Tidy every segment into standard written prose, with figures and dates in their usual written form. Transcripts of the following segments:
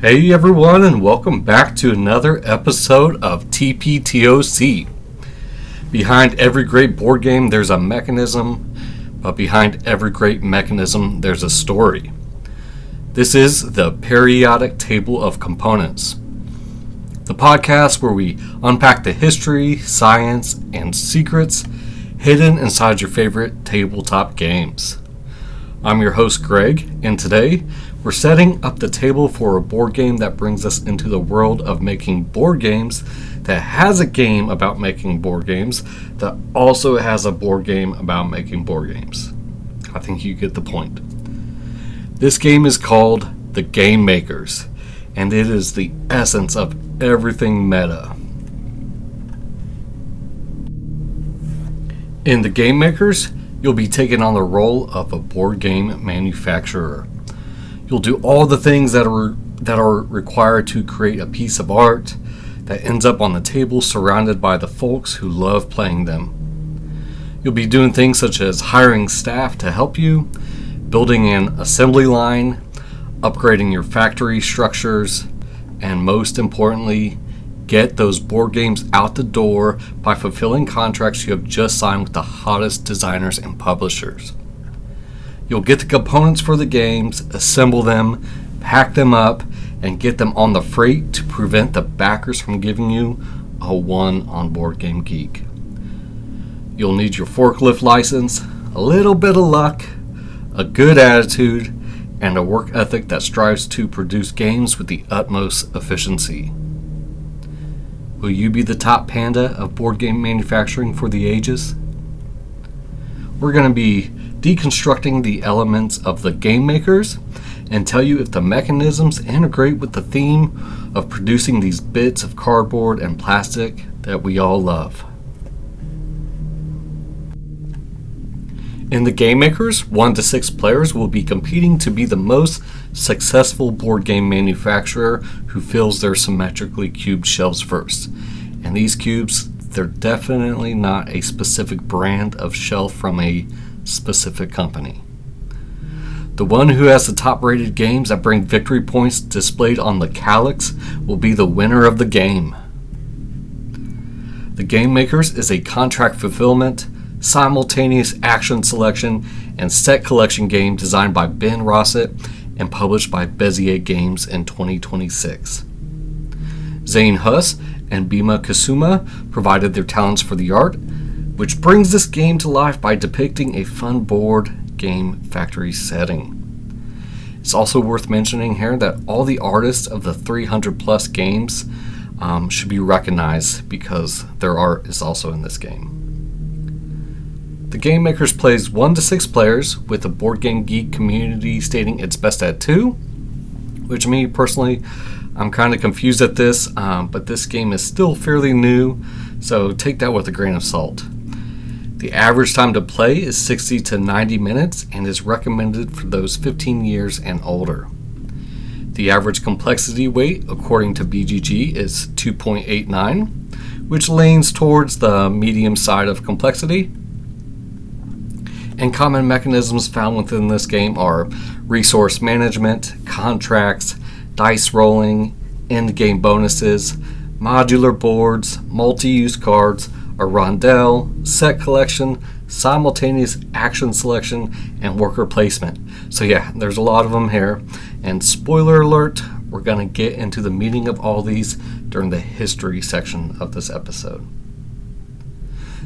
Hey everyone, and welcome back to another episode of TPTOC. Behind every great board game there's a mechanism, but behind every great mechanism there's a story. This is the Periodic Table of Components, the podcast where we unpack the history, science, and secrets hidden inside your favorite tabletop games. I'm your host Greg, and today we're setting up the table for a board game that brings us into the world of making board games that has a game about making board games that also has a board game about making board games. I think you get the point. This game is called The Game Makers, and it is the essence of everything meta. In The Game Makers, you'll be taking on the role of a board game manufacturer. You'll do all the things that are required to create a piece of art that ends up on the table surrounded by the folks who love playing them. You'll be doing things such as hiring staff to help you, building an assembly line, upgrading your factory structures, and most importantly, get those board games out the door by fulfilling contracts you have just signed with the hottest designers and publishers. You'll get the components for the games, assemble them, pack them up, and get them on the freight to prevent the backers from giving you a 1 on Board Game Geek. You'll need your forklift license, a little bit of luck, a good attitude, and a work ethic that strives to produce games with the utmost efficiency. Will you be the top panda of board game manufacturing for the ages? We're going to be deconstructing the elements of the Game Makers and tell you if the mechanisms integrate with the theme of producing these bits of cardboard and plastic that we all love. In the Game Makers, 1 to 6 players will be competing to be the most successful board game manufacturer who fills their symmetrically cubed shelves first. And these cubes, they're definitely not a specific brand of shelf from a specific company. The one who has the top rated games that bring victory points displayed on the calyx will be the winner of the game. The Game Makers is a contract fulfillment, simultaneous action selection, and set collection game designed by Ben Rossett and published by Bezier Games in 2026. Zane Huss and Bima Kasuma provided their talents for the art, which brings this game to life by depicting a fun board game factory setting. It's also worth mentioning here that all the artists of the 300 plus games should be recognized because their art is also in this game. The Game Makers plays 1 to 6 players, with the Board Game Geek community stating it's best at 2, which me personally, I'm kind of confused at this, but this game is still fairly new, so take that with a grain of salt. The average time to play is 60 to 90 minutes and is recommended for those 15 years and older. The average complexity weight, according to BGG, is 2.89, which leans towards the medium side of complexity. And common mechanisms found within this game are resource management, contracts, dice rolling, end-game bonuses, modular boards, multi-use cards, a rondelle, set collection, simultaneous action selection, and worker placement. So yeah, there's a lot of them here. And spoiler alert, we're going to get into the meaning of all these during the history section of this episode.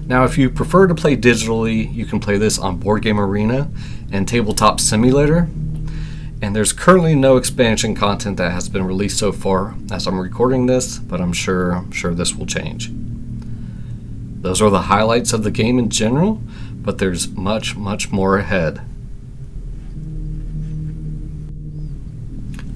Now, if you prefer to play digitally, you can play this on Board Game Arena and Tabletop Simulator. And there's currently no expansion content that has been released so far as I'm recording this, but I'm sure this will change. Those are the highlights of the game in general, but there's much more ahead.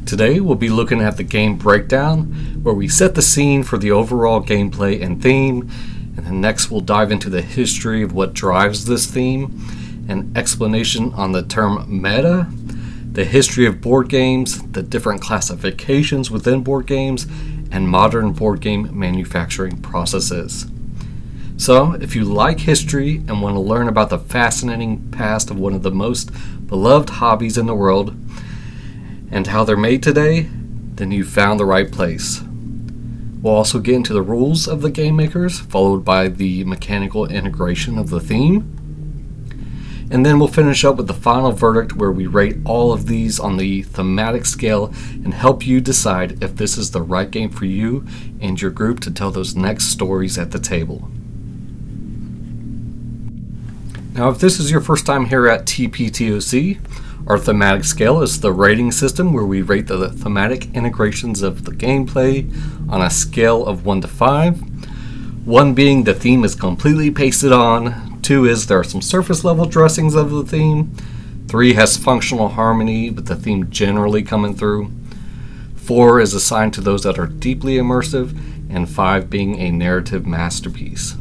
Today we'll be looking at the game breakdown, where we set the scene for the overall gameplay and theme, and then next we'll dive into the history of what drives this theme, an explanation on the term meta, the history of board games, the different classifications within board games, and modern board game manufacturing processes. So, if you like history and want to learn about the fascinating past of one of the most beloved hobbies in the world and how they're made today, then you've found the right place. We'll also get into the rules of the game makers, followed by the mechanical integration of the theme. And then we'll finish up with the final verdict where we rate all of these on the thematic scale and help you decide if this is the right game for you and your group to tell those next stories at the table. Now, if this is your first time here at TPTOC, our thematic scale is the rating system where we rate the thematic integrations of the gameplay on a scale of 1 to 5. 1 being the theme is completely pasted on. 2 is there are some surface level dressings of the theme. 3 has functional harmony with the theme generally coming through. 4 is assigned to those that are deeply immersive, and 5 being a narrative masterpiece.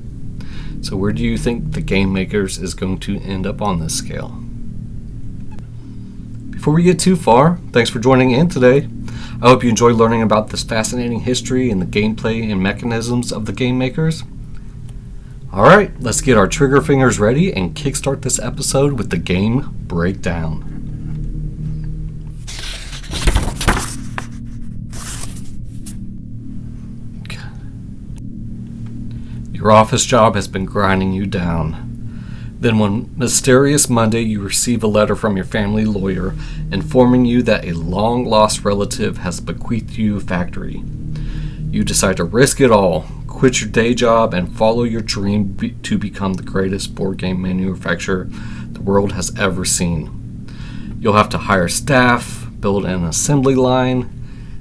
So where do you think the Game Makers is going to end up on this scale? Before we get too far, thanks for joining in today. I hope you enjoyed learning about this fascinating history and the gameplay and mechanisms of the Game Makers. Alright, let's get our trigger fingers ready and kickstart this episode with the game breakdown. Your office job has been grinding you down. Then one mysterious Monday you receive a letter from your family lawyer informing you that a long-lost relative has bequeathed you a factory. You decide to risk it all, quit your day job, and follow your dream to become the greatest board game manufacturer the world has ever seen. You'll have to hire staff, build an assembly line,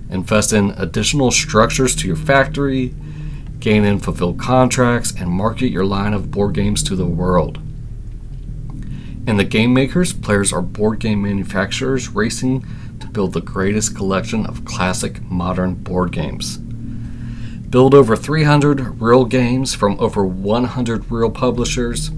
invest in additional structures to your factory, gain and fulfill contracts, and market your line of board games to the world. In the Game Makers, players are board game manufacturers racing to build the greatest collection of classic modern board games. Build over 300 real games from over 100 real publishers.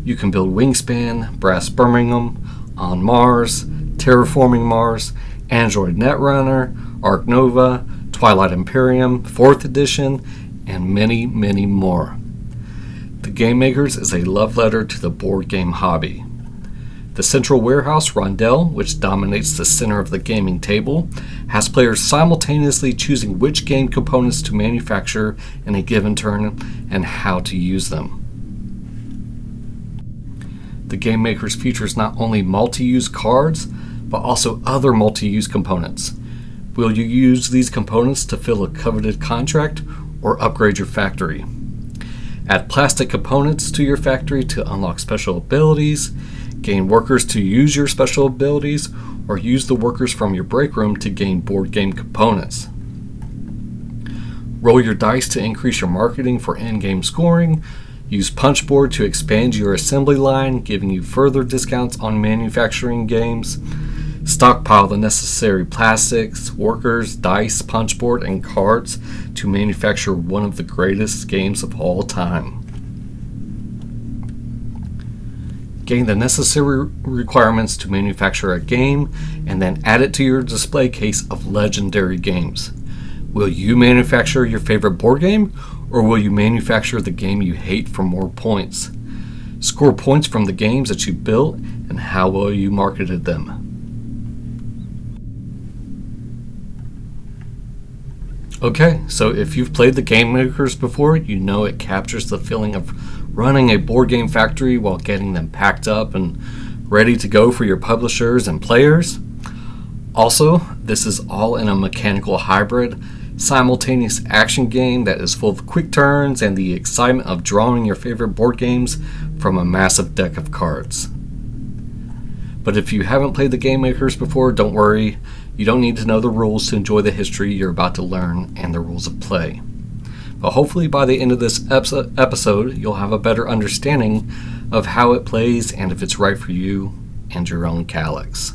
You can build Wingspan, Brass Birmingham, On Mars, Terraforming Mars, Android Netrunner, Ark Nova, Twilight Imperium, 4th Edition, and many, many more. The Game Makers is a love letter to the board game hobby. The central warehouse, Rondell, which dominates the center of the gaming table, has players simultaneously choosing which game components to manufacture in a given turn and how to use them. The Game Makers features not only multi-use cards, but also other multi-use components. Will you use these components to fill a coveted contract or upgrade your factory? Add plastic components to your factory to unlock special abilities, gain workers to use your special abilities, or use the workers from your break room to gain board game components. Roll your dice to increase your marketing for in-game scoring. Use Punchboard to expand your assembly line, giving you further discounts on manufacturing games. Stockpile the necessary plastics, workers, dice, punchboard, and cards to manufacture one of the greatest games of all time. Gain the necessary requirements to manufacture a game, and then add it to your display case of legendary games. Will you manufacture your favorite board game, or will you manufacture the game you hate for more points? Score points from the games that you built, and how well you marketed them. Okay, so if you've played the Game Makers before, you know it captures the feeling of running a board game factory while getting them packed up and ready to go for your publishers and players. Also, this is all in a mechanical hybrid, simultaneous action game that is full of quick turns and the excitement of drawing your favorite board games from a massive deck of cards. But if you haven't played the Game Makers before, don't worry. You don't need to know the rules to enjoy the history you're about to learn and the rules of play. But hopefully by the end of this episode, you'll have a better understanding of how it plays and if it's right for you and your own Calyx.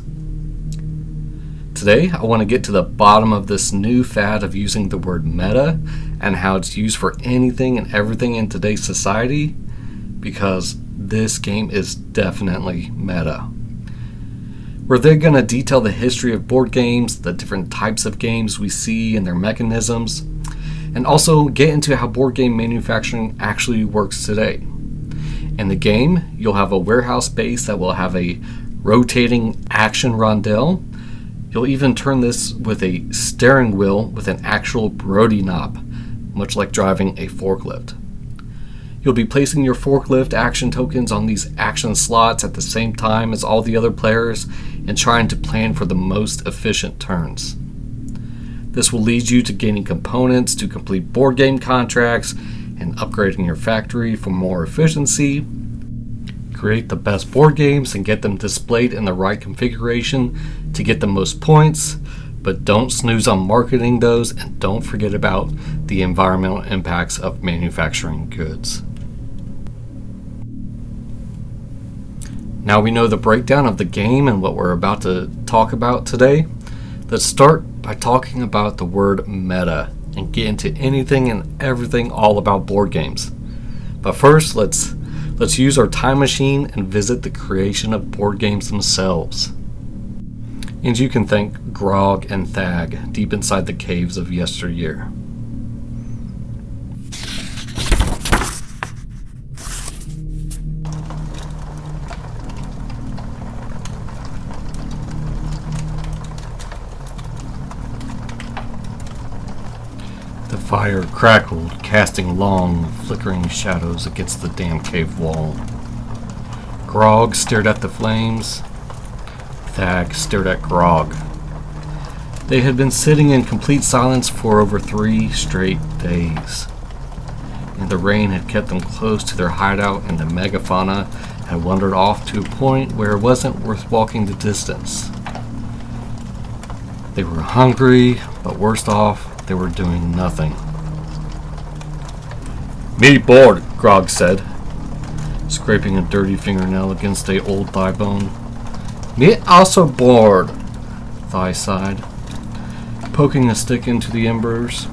Today, I want to get to the bottom of this new fad of using the word meta and how it's used for anything and everything in today's society, because this game is definitely meta. We're then going to detail the history of board games, the different types of games we see and their mechanisms, and also get into how board game manufacturing actually works today. In the game, you'll have a warehouse base that will have a rotating action rondelle. You'll even turn this with a steering wheel with an actual Brody knob, much like driving a forklift. You'll be placing your forklift action tokens on these action slots at the same time as all the other players and trying to plan for the most efficient turns. This will lead you to gaining components to complete board game contracts and upgrading your factory for more efficiency. Create the best board games and get them displayed in the right configuration to get the most points, but don't snooze on marketing those, and don't forget about the environmental impacts of manufacturing goods. Now we know the breakdown of the game and what we're about to talk about today. Let's start by talking about the word meta and get into anything and everything all about board games. But first, let's use our time machine and visit the creation of board games themselves. And you can thank Grog and Thag deep inside the caves of yesteryear. The fire crackled, casting long, flickering shadows against the damp cave wall. Grog stared at the flames. Thag stared at Grog. They had been sitting in complete silence for over 3 straight days, and the rain had kept them close to their hideout, and the megafauna had wandered off to a point where it wasn't worth walking the distance. They were hungry, but worst off, they were doing nothing. "Me bored," Grog said, scraping a dirty fingernail against a old thigh bone. "Me also bored," Thigh sighed, poking a stick into the embers.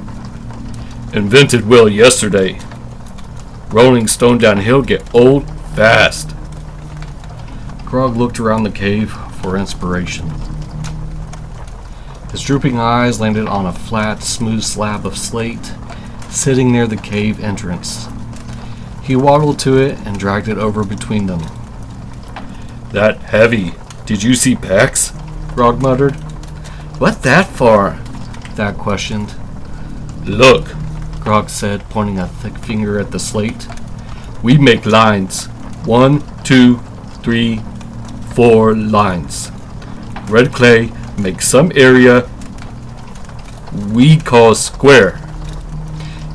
"Invented well yesterday. Rolling stone downhill get old fast." Grog looked around the cave for inspiration. His drooping eyes landed on a flat, smooth slab of slate sitting near the cave entrance. He waddled to it and dragged it over between them. "That heavy. Did you see Pax?" Grog muttered. "What that for?" Thad questioned. "Look," Grog said, pointing a thick finger at the slate. "We make lines. 1, 2, 3, 4 lines. Red clay makes some area we call square."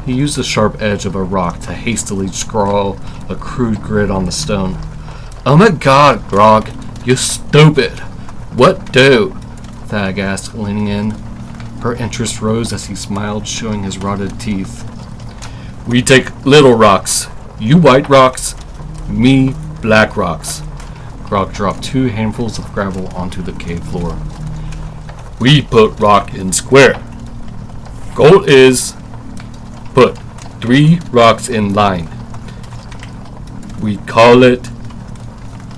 He used the sharp edge of a rock to hastily scrawl a crude grid on the stone. "Oh my god, Grog, you stupid! What do?" Thag asked, leaning in. Her interest rose as he smiled, showing his rotted teeth. "We take little rocks. You white rocks, me black rocks." Grog dropped 2 handfuls of gravel onto the cave floor. "We put rock in square. Goal is put 3 rocks in line. We call it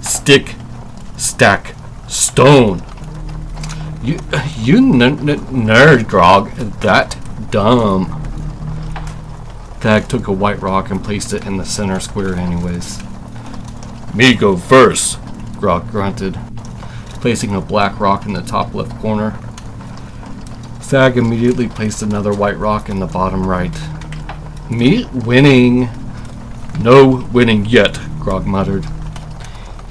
stick, stack, stone." You nerd, Grog. That dumb." Thag took a white rock and placed it in the center square anyways. "Me go first," Grog grunted, placing a black rock in the top left corner. Thag immediately placed another white rock in the bottom right. "Me winning." "No winning yet," Grog muttered.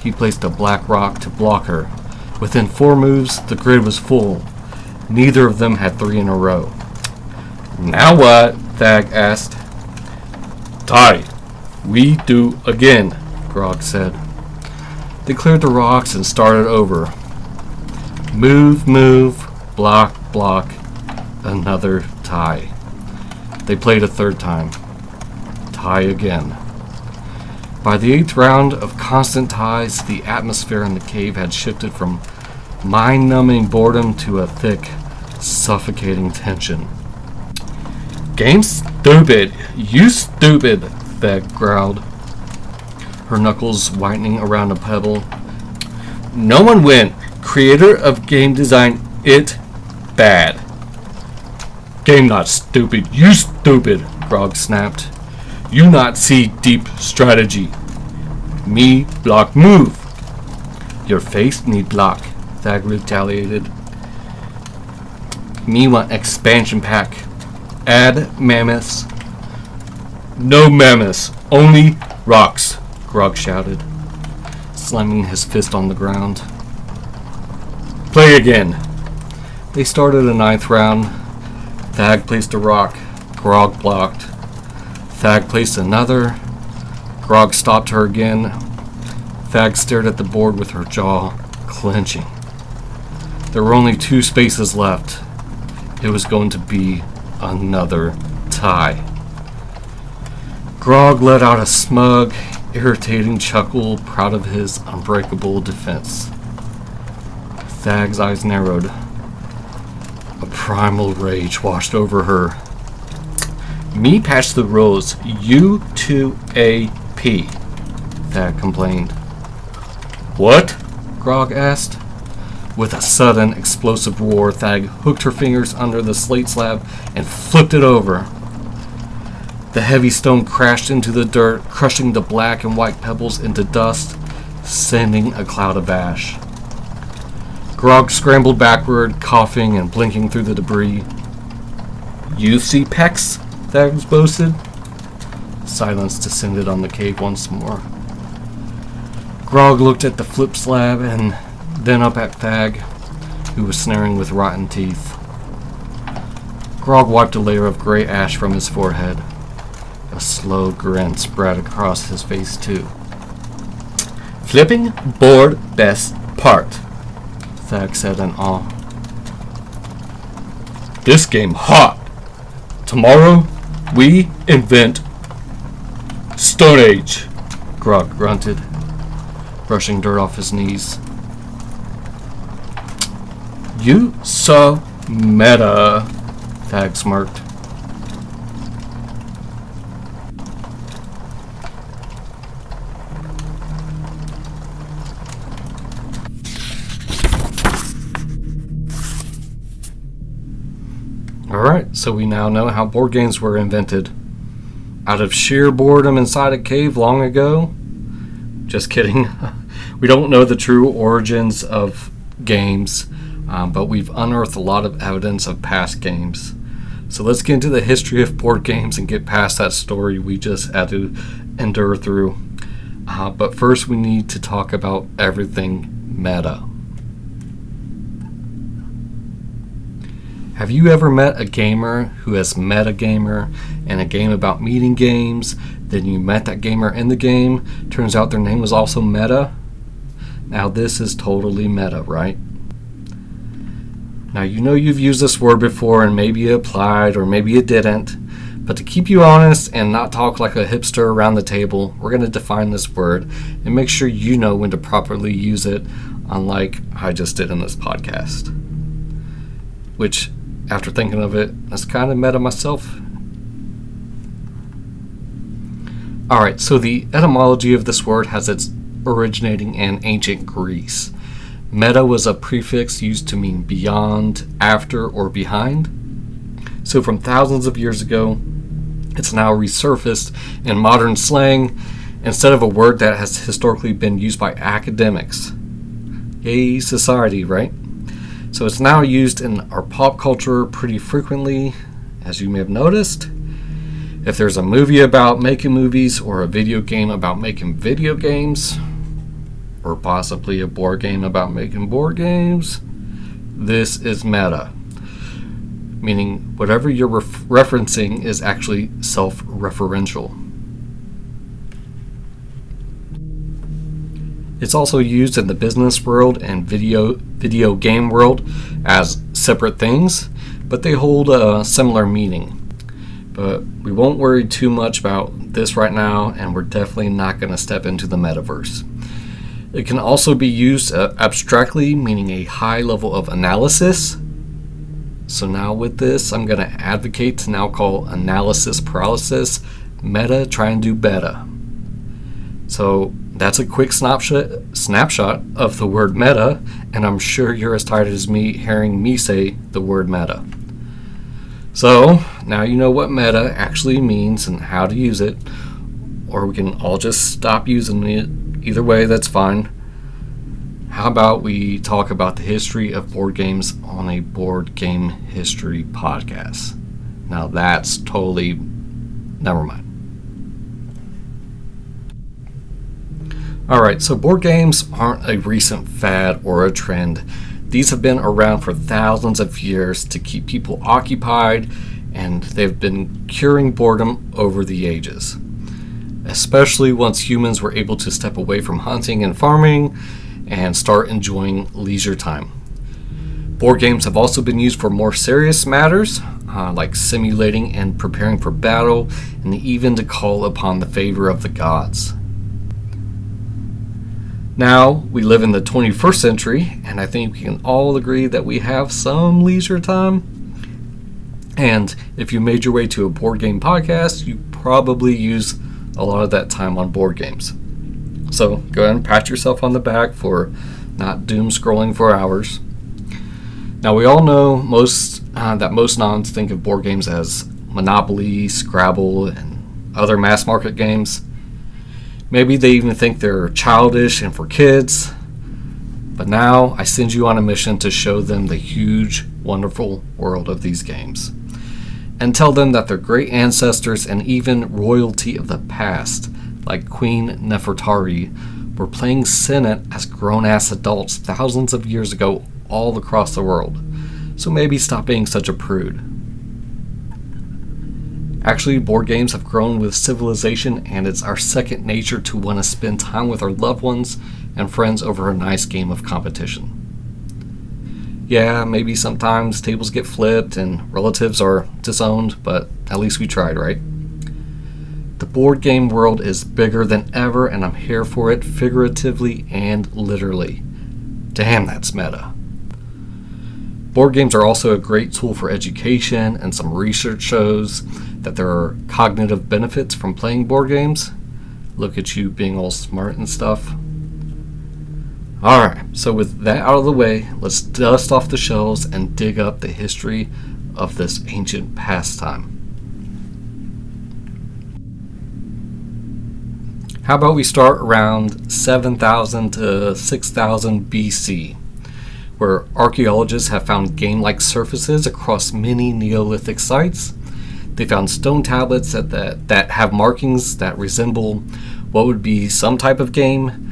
He placed a black rock to block her. Within 4 moves, the grid was full. Neither of them had 3 in a row. "Now what?" Thag asked. "Tie. We do again," Grog said. They cleared the rocks and started over. Move, move, block, block. Another tie. They played a 3rd time. Tie again. By the 8th round of constant ties, the atmosphere in the cave had shifted from mind-numbing boredom to a thick, suffocating tension. "Game stupid! You stupid!" Thag growled, her knuckles whitening around a pebble. "No one win. Creator of game design, it bad." "Game not stupid. You stupid!" Grog snapped. "You not see deep strategy. Me block move." "Your face need block," Thag retaliated. Me want expansion pack. Add mammoths. No mammoths, only rocks, Grog shouted, slamming his fist on the ground. Play again. They started a 9th round. Thag placed a rock. Grog blocked. Thag placed another. Grog stopped her again. Thag stared at the board with her jaw clenching. There were only 2 spaces left. It was going to be another tie. Grog let out a smug, irritating chuckle, proud of his unbreakable defense. Thag's eyes narrowed. A primal rage washed over her. Me patch the rules. You to AP, Thag complained. What? Grog asked. With a sudden, explosive roar, Thag hooked her fingers under the slate slab and flipped it over. The heavy stone crashed into the dirt, crushing the black and white pebbles into dust, sending a cloud of ash. Grog scrambled backward, coughing and blinking through the debris. You see Pex? Thag boasted. Silence descended on the cave once more. Grog looked at the flip slab and then up at Thag, who was snaring with rotten teeth. Grog wiped a layer of gray ash from his forehead. A slow grin spread across his face, too. Flipping board best part, Thag said in awe. This game hot. Tomorrow, we invent Stone Age, Grog grunted, brushing dirt off his knees. You so meta, Thag smirked. Alright, so we now know how board games were invented. Out of sheer boredom inside a cave long ago? Just kidding. We don't know the true origins of games, but we've unearthed a lot of evidence of past games. So let's get into the history of board games and get past that story we just had to endure through. But first we need to talk about everything meta. Have you ever met a gamer who has met a gamer in a game about meeting games? Then you met that gamer in the game. Turns out their name was also Meta. Now this is totally meta, right? Now you know you've used this word before and maybe it applied or maybe it didn't. But to keep you honest and not talk like a hipster around the table, we're going to define this word and make sure you know when to properly use it, unlike I just did in this podcast. Which, after thinking of it, that's kind of meta myself. Alright, so the etymology of this word has its originating in ancient Greece. Meta was a prefix used to mean beyond, after, or behind. So from thousands of years ago, it's now resurfaced in modern slang instead of a word that has historically been used by academics. Yay, society, right? So it's now used in our pop culture pretty frequently, as you may have noticed. If there's a movie about making movies or a video game about making video games, or possibly a board game about making board games, this is meta. Meaning whatever you're referencing is actually self-referential. It's also used in the business world and video game world as separate things, but they hold a similar meaning. But we won't worry too much about this right now, and we're definitely not going to step into the metaverse. It can also be used abstractly, meaning a high level of analysis. So now with this, I'm going to advocate to now call analysis paralysis meta, try and do better. So that's a quick snapshot of the word meta, and I'm sure you're as tired as me hearing me say the word meta. So now you know what meta actually means and how to use it, or we can all just stop using it. Either way, that's fine. how about we talk about the history of board games on a board game history podcast? Now that's totally, never mind. Alright, so board games aren't a recent fad or a trend. These have been around for thousands of years to keep people occupied, and they've been curing boredom over the ages. Especially once humans were able to step away from hunting and farming and start enjoying leisure time. Board games have also been used for more serious matters, like simulating and preparing for battle, and even to call upon the favor of the gods. Now, we live in the 21st century, and I think we can all agree that we have some leisure time. And if you made your way to a board game podcast, you probably use a lot of that time on board games. So go ahead and pat yourself on the back for not doom scrolling for hours. Now, we all know that most noms think of board games as Monopoly, Scrabble, and other mass market games. Maybe they even think they're childish and for kids. But now I send you on a mission to show them the huge, wonderful world of these games. And tell them that their great ancestors and even royalty of the past, like Queen Nefertari, were playing Senate as grown-ass adults thousands of years ago all across the world. So maybe stop being such a prude. Actually, board games have grown with civilization, and it's our second nature to want to spend time with our loved ones and friends over a nice game of competition. Yeah, maybe sometimes tables get flipped and relatives are disowned, but at least we tried, right? The board game world is bigger than ever, and I'm here for it figuratively and literally. Damn, that's meta. Board games are also a great tool for education, and some research shows that there are cognitive benefits from playing board games. Look at you being all smart and stuff. Alright, so with that out of the way, let's dust off the shelves and dig up the history of this ancient pastime. How about we start around 7,000 to 6,000 BC, where archaeologists have found game-like surfaces across many Neolithic sites. They found stone tablets that have markings that resemble what would be some type of game.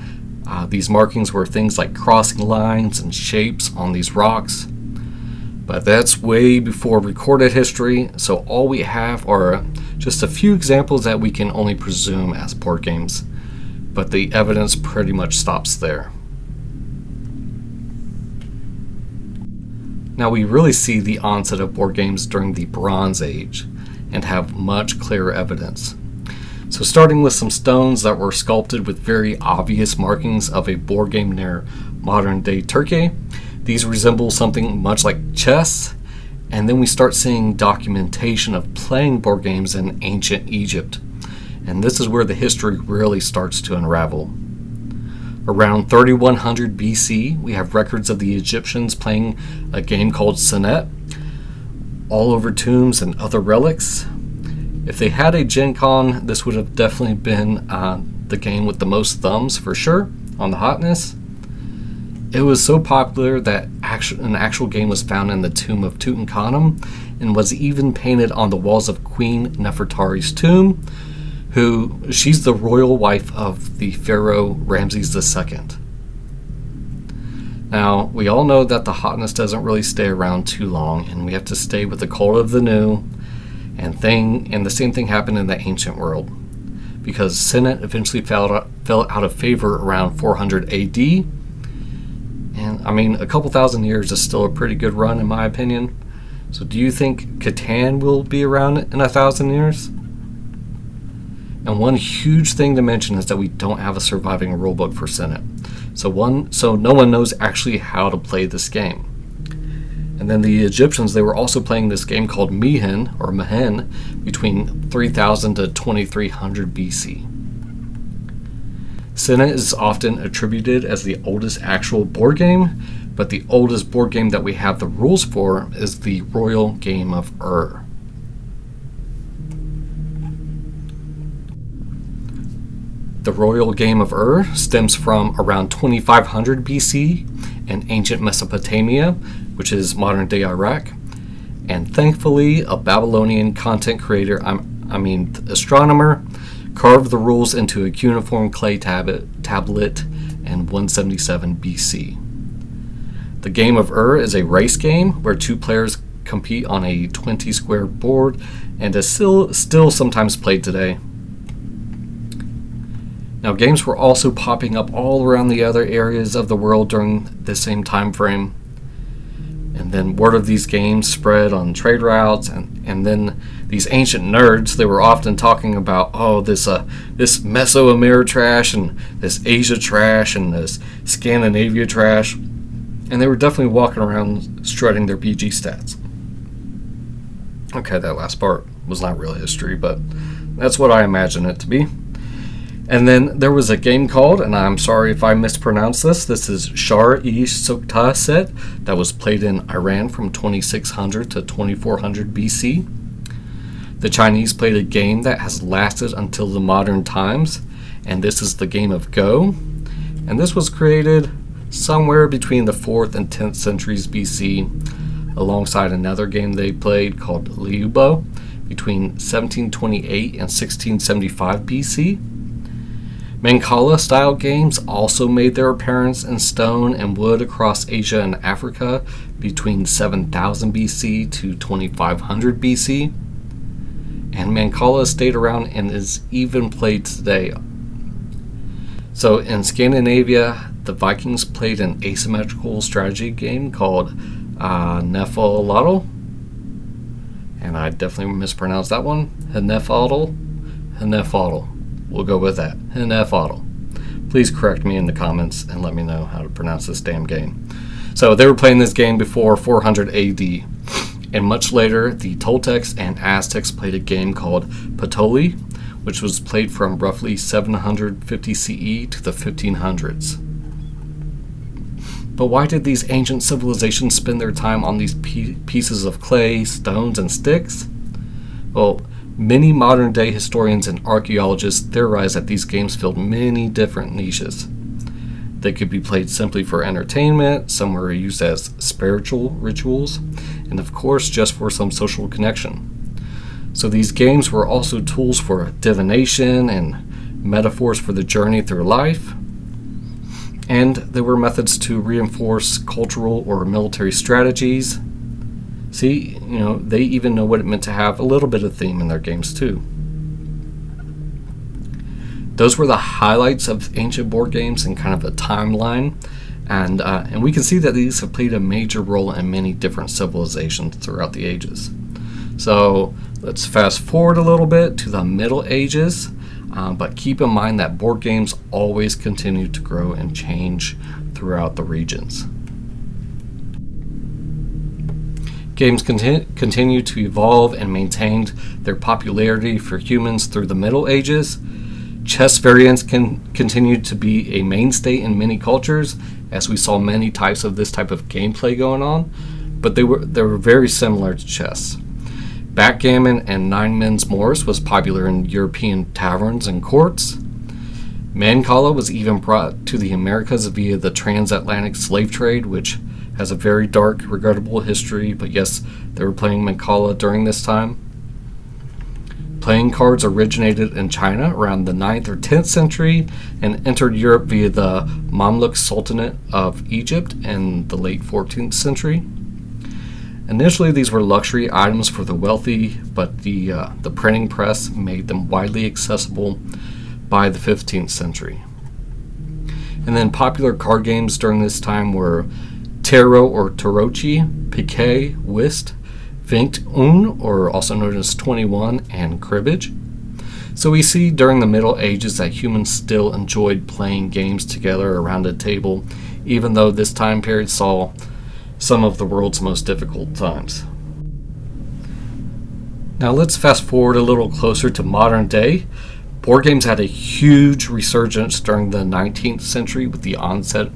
These markings were things like crossing lines and shapes on these rocks. But that's way before recorded history, so all we have are just a few examples that we can only presume as board games. But the evidence pretty much stops there. Now, we really see the onset of board games during the Bronze Age and have much clearer evidence. So starting with some stones that were sculpted with very obvious markings of a board game near modern-day Turkey. These resemble something much like chess, and then we start seeing documentation of playing board games in ancient Egypt. And this is where the history really starts to unravel. Around 3100 BC, we have records of the Egyptians playing a game called Senet, all over tombs and other relics. If they had a Gen Con, this would have definitely been the game with the most thumbs for sure on the hotness. It was so popular that an actual game was found in the tomb of Tutankhamun and was even painted on the walls of Queen Nefertari's tomb, she's the royal wife of the pharaoh Ramses II. Now, we all know that the hotness doesn't really stay around too long, and we have to stay with the cold of the new, and the same thing happened in the ancient world, because Senet eventually fell out of favor around 400 AD, and I mean, a couple thousand years is still a pretty good run in my opinion. So do you think Catan will be around in 1,000 years? And one huge thing to mention is that we don't have a surviving rulebook for Senet. So no one knows actually how to play this game. And then the Egyptians, they were also playing this game called Mehen between 3000 to 2300 BC. Senet is often attributed as the oldest actual board game, but the oldest board game that we have the rules for is the Royal Game of Ur. The royal game of Ur stems from around 2500 BC in ancient Mesopotamia, which is modern-day Iraq. And thankfully, a Babylonian content creator, astronomer, carved the rules into a cuneiform clay tablet in 177 BC. The game of Ur is a race game where two players compete on a 20-square board and is still sometimes played today. Now, games were also popping up all around the other areas of the world during the same time frame. And then word of these games spread on trade routes, and then these ancient nerds, they were often talking about, this Mesoamerica trash, and this Asia trash, and this Scandinavia trash. And they were definitely walking around strutting their PG stats. Okay, that last part was not real history, but that's what I imagine it to be. And then there was a game called, and I'm sorry if I mispronounce this is Shar-e-Suktaset, that was played in Iran from 2600 to 2400 BC. The Chinese played a game that has lasted until the modern times, and this is the game of Go. And this was created somewhere between the 4th and 10th centuries BC, alongside another game they played called Liubo between 1728 and 1675 BC. Mancala-style games also made their appearance in stone and wood across Asia and Africa between 7000 BC to 2500 BC. And Mancala stayed around and is even played today. So in Scandinavia, the Vikings played an asymmetrical strategy game called Nefalatl. And I definitely mispronounced that one. Hnefatl. We'll go with that. Hnefatl. Please correct me in the comments and let me know how to pronounce this damn game. So they were playing this game before 400 AD. And much later, the Toltecs and Aztecs played a game called Ptolemy, which was played from roughly 750 CE to the 1500s. But why did these ancient civilizations spend their time on these pieces of clay, stones, and sticks? Well, many modern-day historians and archaeologists theorize that these games filled many different niches. They could be played simply for entertainment, some were used as spiritual rituals, and of course just for some social connection. So these games were also tools for divination and metaphors for the journey through life, and they were methods to reinforce cultural or military strategies. See, they even know what it meant to have a little bit of theme in their games too. Those were the highlights of ancient board games and kind of a timeline, and we can see that these have played a major role in many different civilizations throughout the ages. So let's fast forward a little bit to the Middle Ages, but keep in mind that board games always continue to grow and change throughout the regions. Games continue to evolve and maintained their popularity for humans through the Middle Ages. Chess variants continued to be a mainstay in many cultures, as we saw many types of this type of gameplay going on, but they were very similar to chess. Backgammon and Nine Men's Morris was popular in European taverns and courts. Mancala was even brought to the Americas via the transatlantic slave trade, which has a very dark, regrettable history, but yes, they were playing Mancala during this time. Playing cards originated in China around the 9th or 10th century and entered Europe via the Mamluk Sultanate of Egypt in the late 14th century. Initially, these were luxury items for the wealthy, but the printing press made them widely accessible by the 15th century. And then popular card games during this time were Tarot or Tarochi, Piquet, Whist, Vingt Un, or also known as 21, and Cribbage. So we see during the Middle Ages that humans still enjoyed playing games together around a table, even though this time period saw some of the world's most difficult times. Now let's fast forward a little closer to modern day. Board games had a huge resurgence during the 19th century with the onset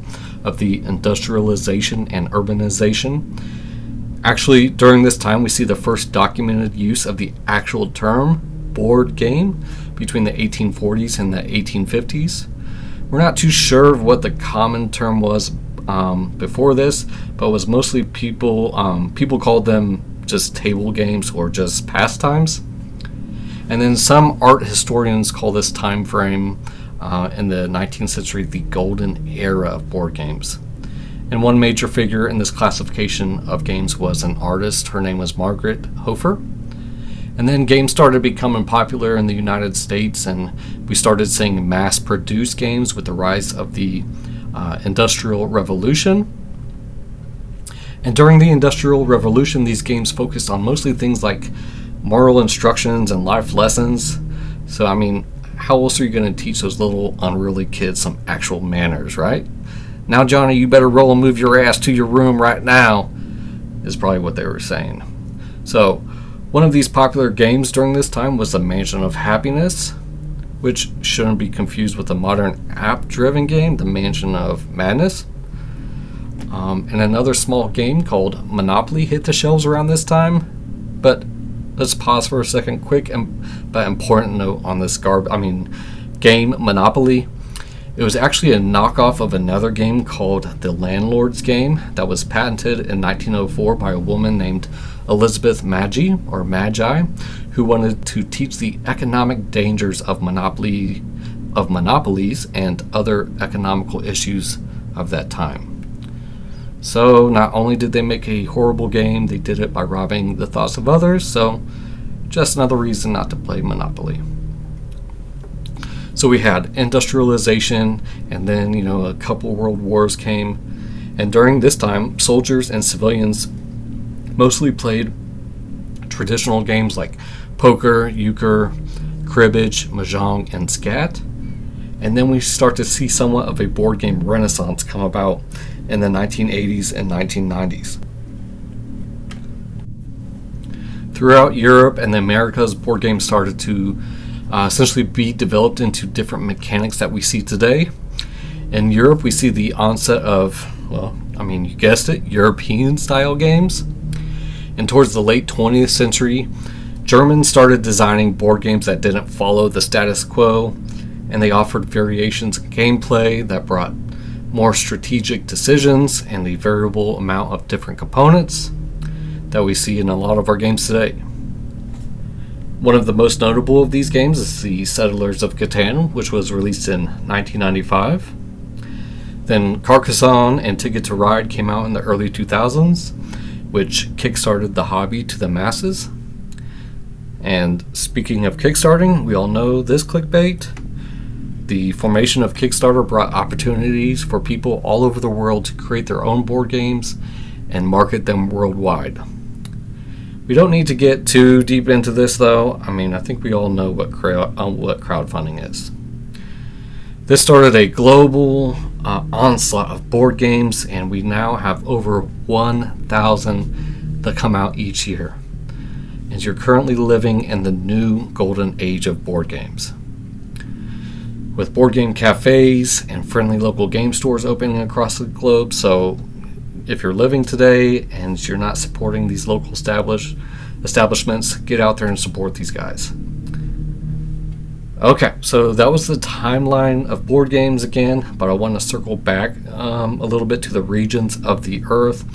of the industrialization and urbanization. Actually, during this time, we see the first documented use of the actual term board game, between the 1840s and the 1850s. We're not too sure of what the common term was before this, but it was mostly people called them just table games or just pastimes. And then some art historians call this time frame in the 19th century the golden era of board games. And one major figure in this classification of games was an artist. Her name was Margaret Hofer. And then games started becoming popular in the United States, and we started seeing mass-produced games with the rise of the Industrial Revolution. And during the Industrial Revolution, these games focused on mostly things like moral instructions and life lessons. So, I mean, how else are you going to teach those little unruly kids some actual manners, right? Now, Johnny, you better roll and move your ass to your room right now, is probably what they were saying. So, one of these popular games during this time was the Mansion of Happiness, which shouldn't be confused with the modern app-driven game, the Mansion of Madness. And another small game called Monopoly hit the shelves around this time. But let's pause for a second. Quick but important note on this game Monopoly. It was actually a knockoff of another game called The Landlord's Game that was patented in 1904 by a woman named Elizabeth Magi, who wanted to teach the economic dangers of monopolies and other economical issues of that time. So not only did they make a horrible game, they did it by robbing the thoughts of others, so just another reason not to play Monopoly. So we had industrialization, and then, a couple world wars came. And during this time, soldiers and civilians mostly played traditional games like poker, euchre, cribbage, mahjong, and skat. And then we start to see somewhat of a board game renaissance come about in the 1980s and 1990s. Throughout Europe and the Americas, board games started to essentially be developed into different mechanics that we see today. In Europe, we see the onset of, you guessed it, European-style games. And towards the late 20th century, Germans started designing board games that didn't follow the status quo, and they offered variations in gameplay that brought more strategic decisions and the variable amount of different components that we see in a lot of our games today. One of the most notable of these games is the Settlers of Catan, which was released in 1995. Then Carcassonne and Ticket to Ride came out in the early 2000s, which kickstarted the hobby to the masses. And speaking of kickstarting, we all know this clickbait. The formation of Kickstarter brought opportunities for people all over the world to create their own board games and market them worldwide. We don't need to get too deep into this, though. I think we all know what crowdfunding is. This started a global onslaught of board games, and we now have over 1,000 that come out each year. And you're currently living in the new golden age of board games. With board game cafes and friendly local game stores opening across the globe, so if you're living today and you're not supporting these local establishments, get out there and support these guys. Okay, so that was the timeline of board games again, but I want to circle back a little bit to the regions of the earth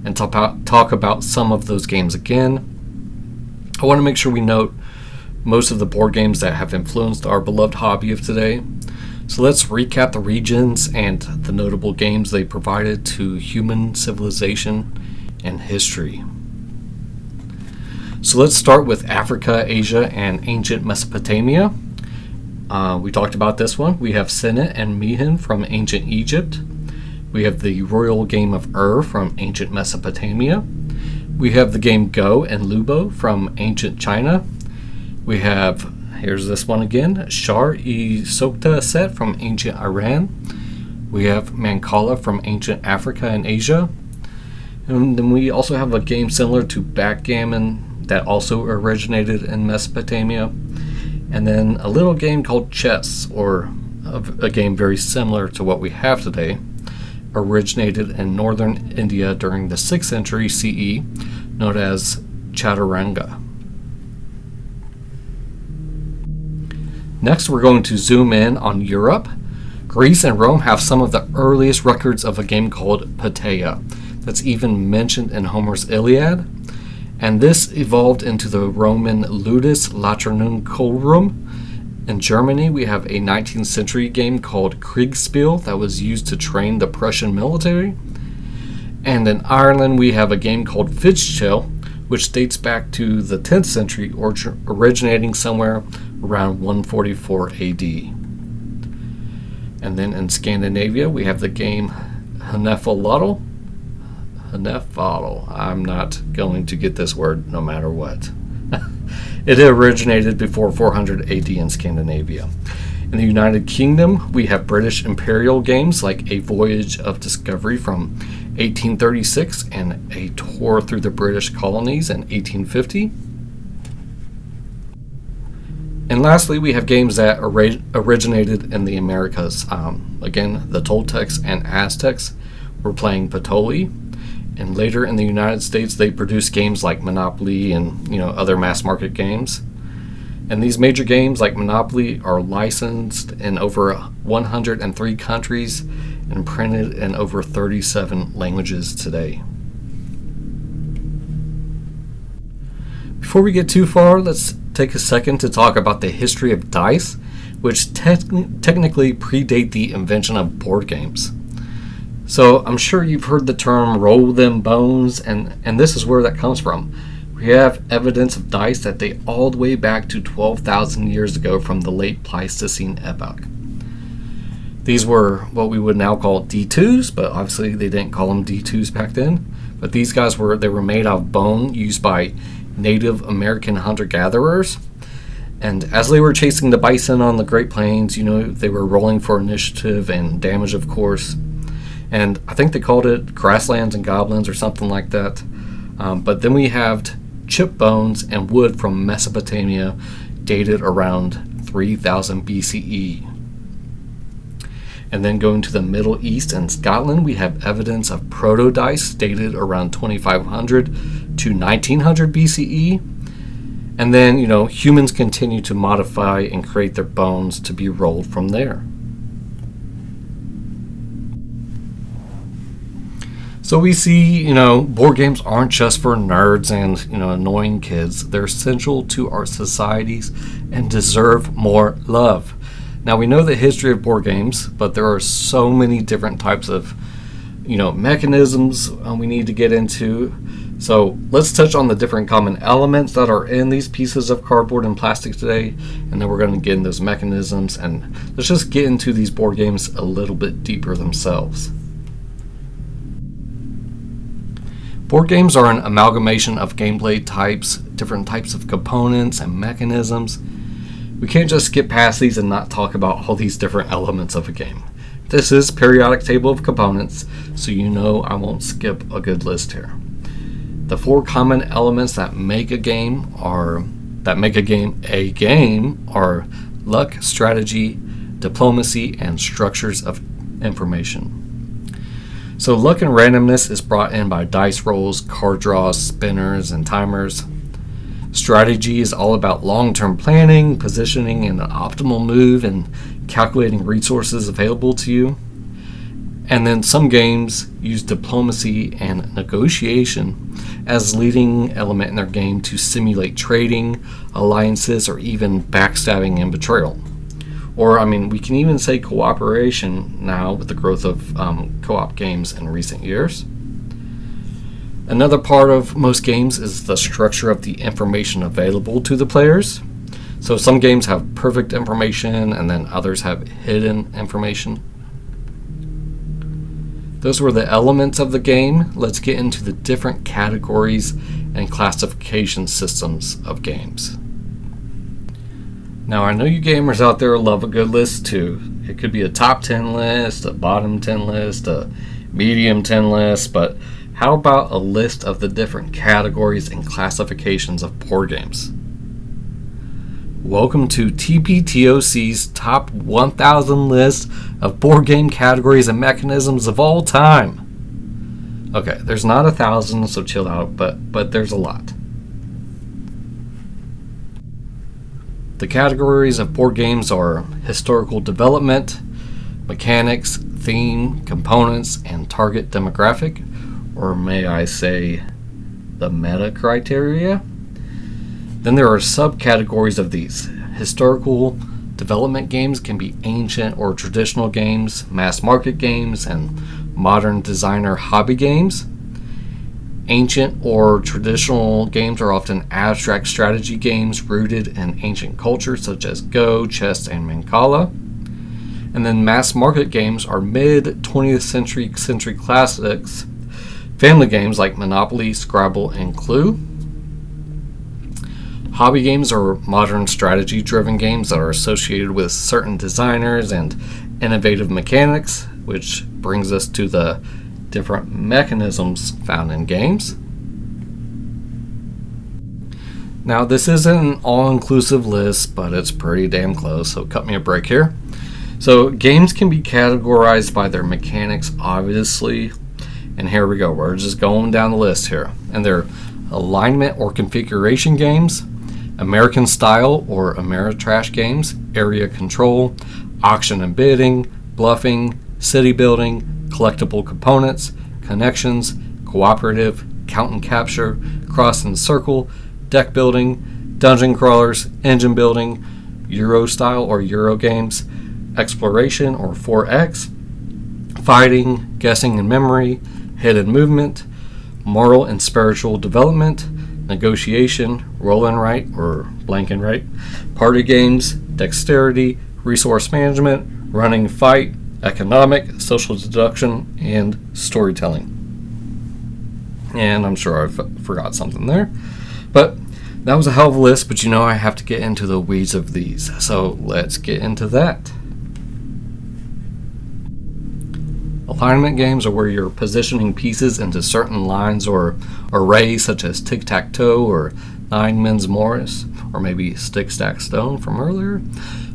and talk about some of those games again. I want to make sure we note most of the board games that have influenced our beloved hobby of today. So let's recap the regions and the notable games they provided to human civilization and history. So let's start with Africa, Asia, and ancient Mesopotamia. We talked about this one. We have Senet and Mihin from ancient Egypt. We have the royal game of from ancient Mesopotamia. We have the game Go and Lubo from ancient China. We have, here's this one again, Shar-e-Sokta set from ancient Iran. We have Mancala from ancient Africa and Asia. And then we also have a game similar to backgammon that also originated in Mesopotamia. And then a little game called chess, or a game very similar to what we have today, originated in northern India during the 6th century CE, known as Chaturanga. Next, we're going to zoom in on Europe. Greece and Rome have some of the earliest records of a game called Patea that's even mentioned in Homer's Iliad. And this evolved into the Roman Ludus Laternuncorum. In Germany, we have a 19th century game called Kriegspiel that was used to train the Prussian military. And in Ireland, we have a game called Fishtail, which dates back to the 10th century, originating somewhere around 144 AD. And then in Scandinavia, we have the game Hnefatafl. I'm not going to get this word no matter what. It originated before 400 AD in Scandinavia. In the United Kingdom, we have British imperial games like A Voyage of Discovery from 1836 and A Tour Through the British Colonies in 1850. And lastly, we have games that originated in the Americas. Again, the Toltecs and Aztecs were playing Patoli. And later in the United States, they produced games like Monopoly and other mass market games. And these major games like Monopoly are licensed in over 103 countries and printed in over 37 languages today. Before we get too far, let's take a second to talk about the history of dice, which technically predate the invention of board games. So I'm sure you've heard the term roll them bones, and this is where that comes from. We have evidence of dice that date all the way back to 12,000 years ago from the late Pleistocene epoch. These were what we would now call D2s, but obviously they didn't call them D2s back then. But these guys were made out of bone used by Native American hunter-gatherers. And as they were chasing the bison on the Great Plains, they were rolling for initiative and damage, of course. And I think they called it grasslands and goblins or something like that. But then we have chip bones and wood from Mesopotamia dated around 3000 BCE. And then going to the Middle East and Scotland, we have evidence of proto-dice dated around 2500 to 1900 BCE. And then, humans continue to modify and create their bones to be rolled from there. So we see, board games aren't just for nerds and, annoying kids. They're essential to our societies and deserve more love. Now, we know the history of board games, but there are so many different types of, mechanisms we need to get into. So let's touch on the different common elements that are in these pieces of cardboard and plastic today, and then we're going to get into those mechanisms, and let's just get into these board games a little bit deeper themselves. Board games are an amalgamation of gameplay types, different types of components and mechanisms. We can't just skip past these and not talk about all these different elements of a game. This is periodic table of components, so I won't skip a good list here. The four common elements that make a game are luck, strategy, diplomacy, and structures of information. So luck and randomness is brought in by dice rolls, card draws, spinners, and timers. Strategy is all about long-term planning, positioning, and an optimal move, and calculating resources available to you. And then some games use diplomacy and negotiation as leading element in their game to simulate trading, alliances, or even backstabbing and betrayal. Or, we can even say cooperation now with the growth of co-op games in recent years. Another part of most games is the structure of the information available to the players. So some games have perfect information, and then others have hidden information. Those were the elements of the game. Let's get into the different categories and classification systems of games. Now, I know you gamers out there love a good list too. It could be a top 10 list, a bottom 10 list, a medium 10 list, but how about a list of the different categories and classifications of board games? Welcome to TPTOC's top 1000 list of board game categories and mechanisms of all time. Okay, there's not 1,000, so chill out, but there's a lot. The categories of board games are historical development, mechanics, theme, components, and target demographic, or may I say, the meta criteria. Then there are subcategories of these. Historical development games can be ancient or traditional games, mass market games, and modern designer hobby games. Ancient or traditional games are often abstract strategy games rooted in ancient culture such as Go, chess, and Mancala. And then mass market games are mid-20th century classics, family games like Monopoly, Scrabble, and Clue. Hobby games are modern strategy-driven games that are associated with certain designers and innovative mechanics, which brings us to the different mechanisms found in games. Now, this isn't an all-inclusive list, but it's pretty damn close, so cut me a break here. So, games can be categorized by their mechanics, obviously, and here we go. We're just going down the list here. And they're alignment or configuration games, American style or Ameritrash games, area control, auction and bidding, bluffing, city building, collectible components, connections, cooperative, count and capture, cross and circle, deck building, dungeon crawlers, engine building, Euro style or Euro games, exploration or 4X, fighting, guessing and memory, hidden movement, moral and spiritual development, negotiation, roll and write or blank and write, party games, dexterity, resource management, running fight, economic, social deduction, and storytelling. And I'm sure I forgot something there. But that was a hell of a list, but I have to get into the weeds of these. So let's get into that. Alignment games are where you're positioning pieces into certain lines or arrays, such as tic-tac-toe or nine men's Morris, or maybe stick, stack, stone from earlier.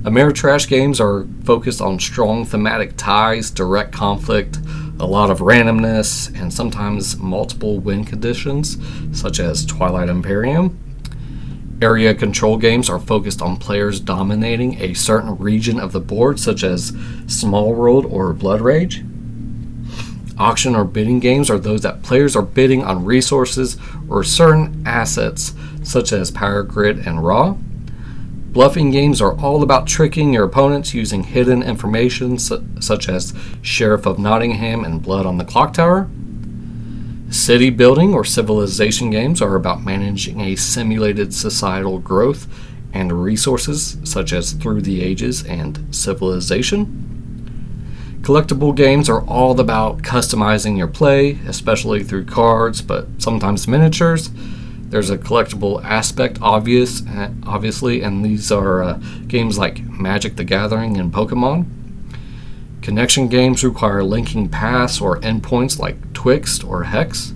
Ameritrash games are focused on strong thematic ties, direct conflict, a lot of randomness, and sometimes multiple win conditions, such as Twilight Imperium. Area control games are focused on players dominating a certain region of the board, such as Small World or Blood Rage. Auction or bidding games are those that players are bidding on resources or certain assets, such as Power Grid and Raw. Bluffing games are all about tricking your opponents using hidden information, such as Sheriff of Nottingham and Blood on the Clock Tower. City building or civilization games are about managing a simulated societal growth and resources, such as Through the Ages and Civilization. Collectible games are all about customizing your play, especially through cards, but sometimes miniatures. There's a collectible aspect, obviously, and these are games like Magic the Gathering and Pokemon. Connection games require linking paths or endpoints like Twixt or Hex.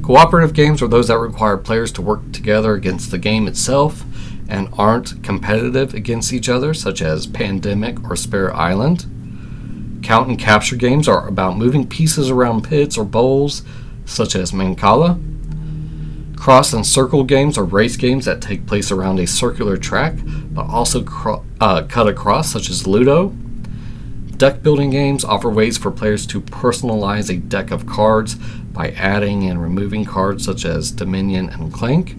Cooperative games are those that require players to work together against the game itself and aren't competitive against each other, such as Pandemic or Spare Island. Count and capture games are about moving pieces around pits or bowls, such as Mancala. Cross and circle games are race games that take place around a circular track, but also cut across, such as Ludo. Deck building games offer ways for players to personalize a deck of cards by adding and removing cards, such as Dominion and Clank.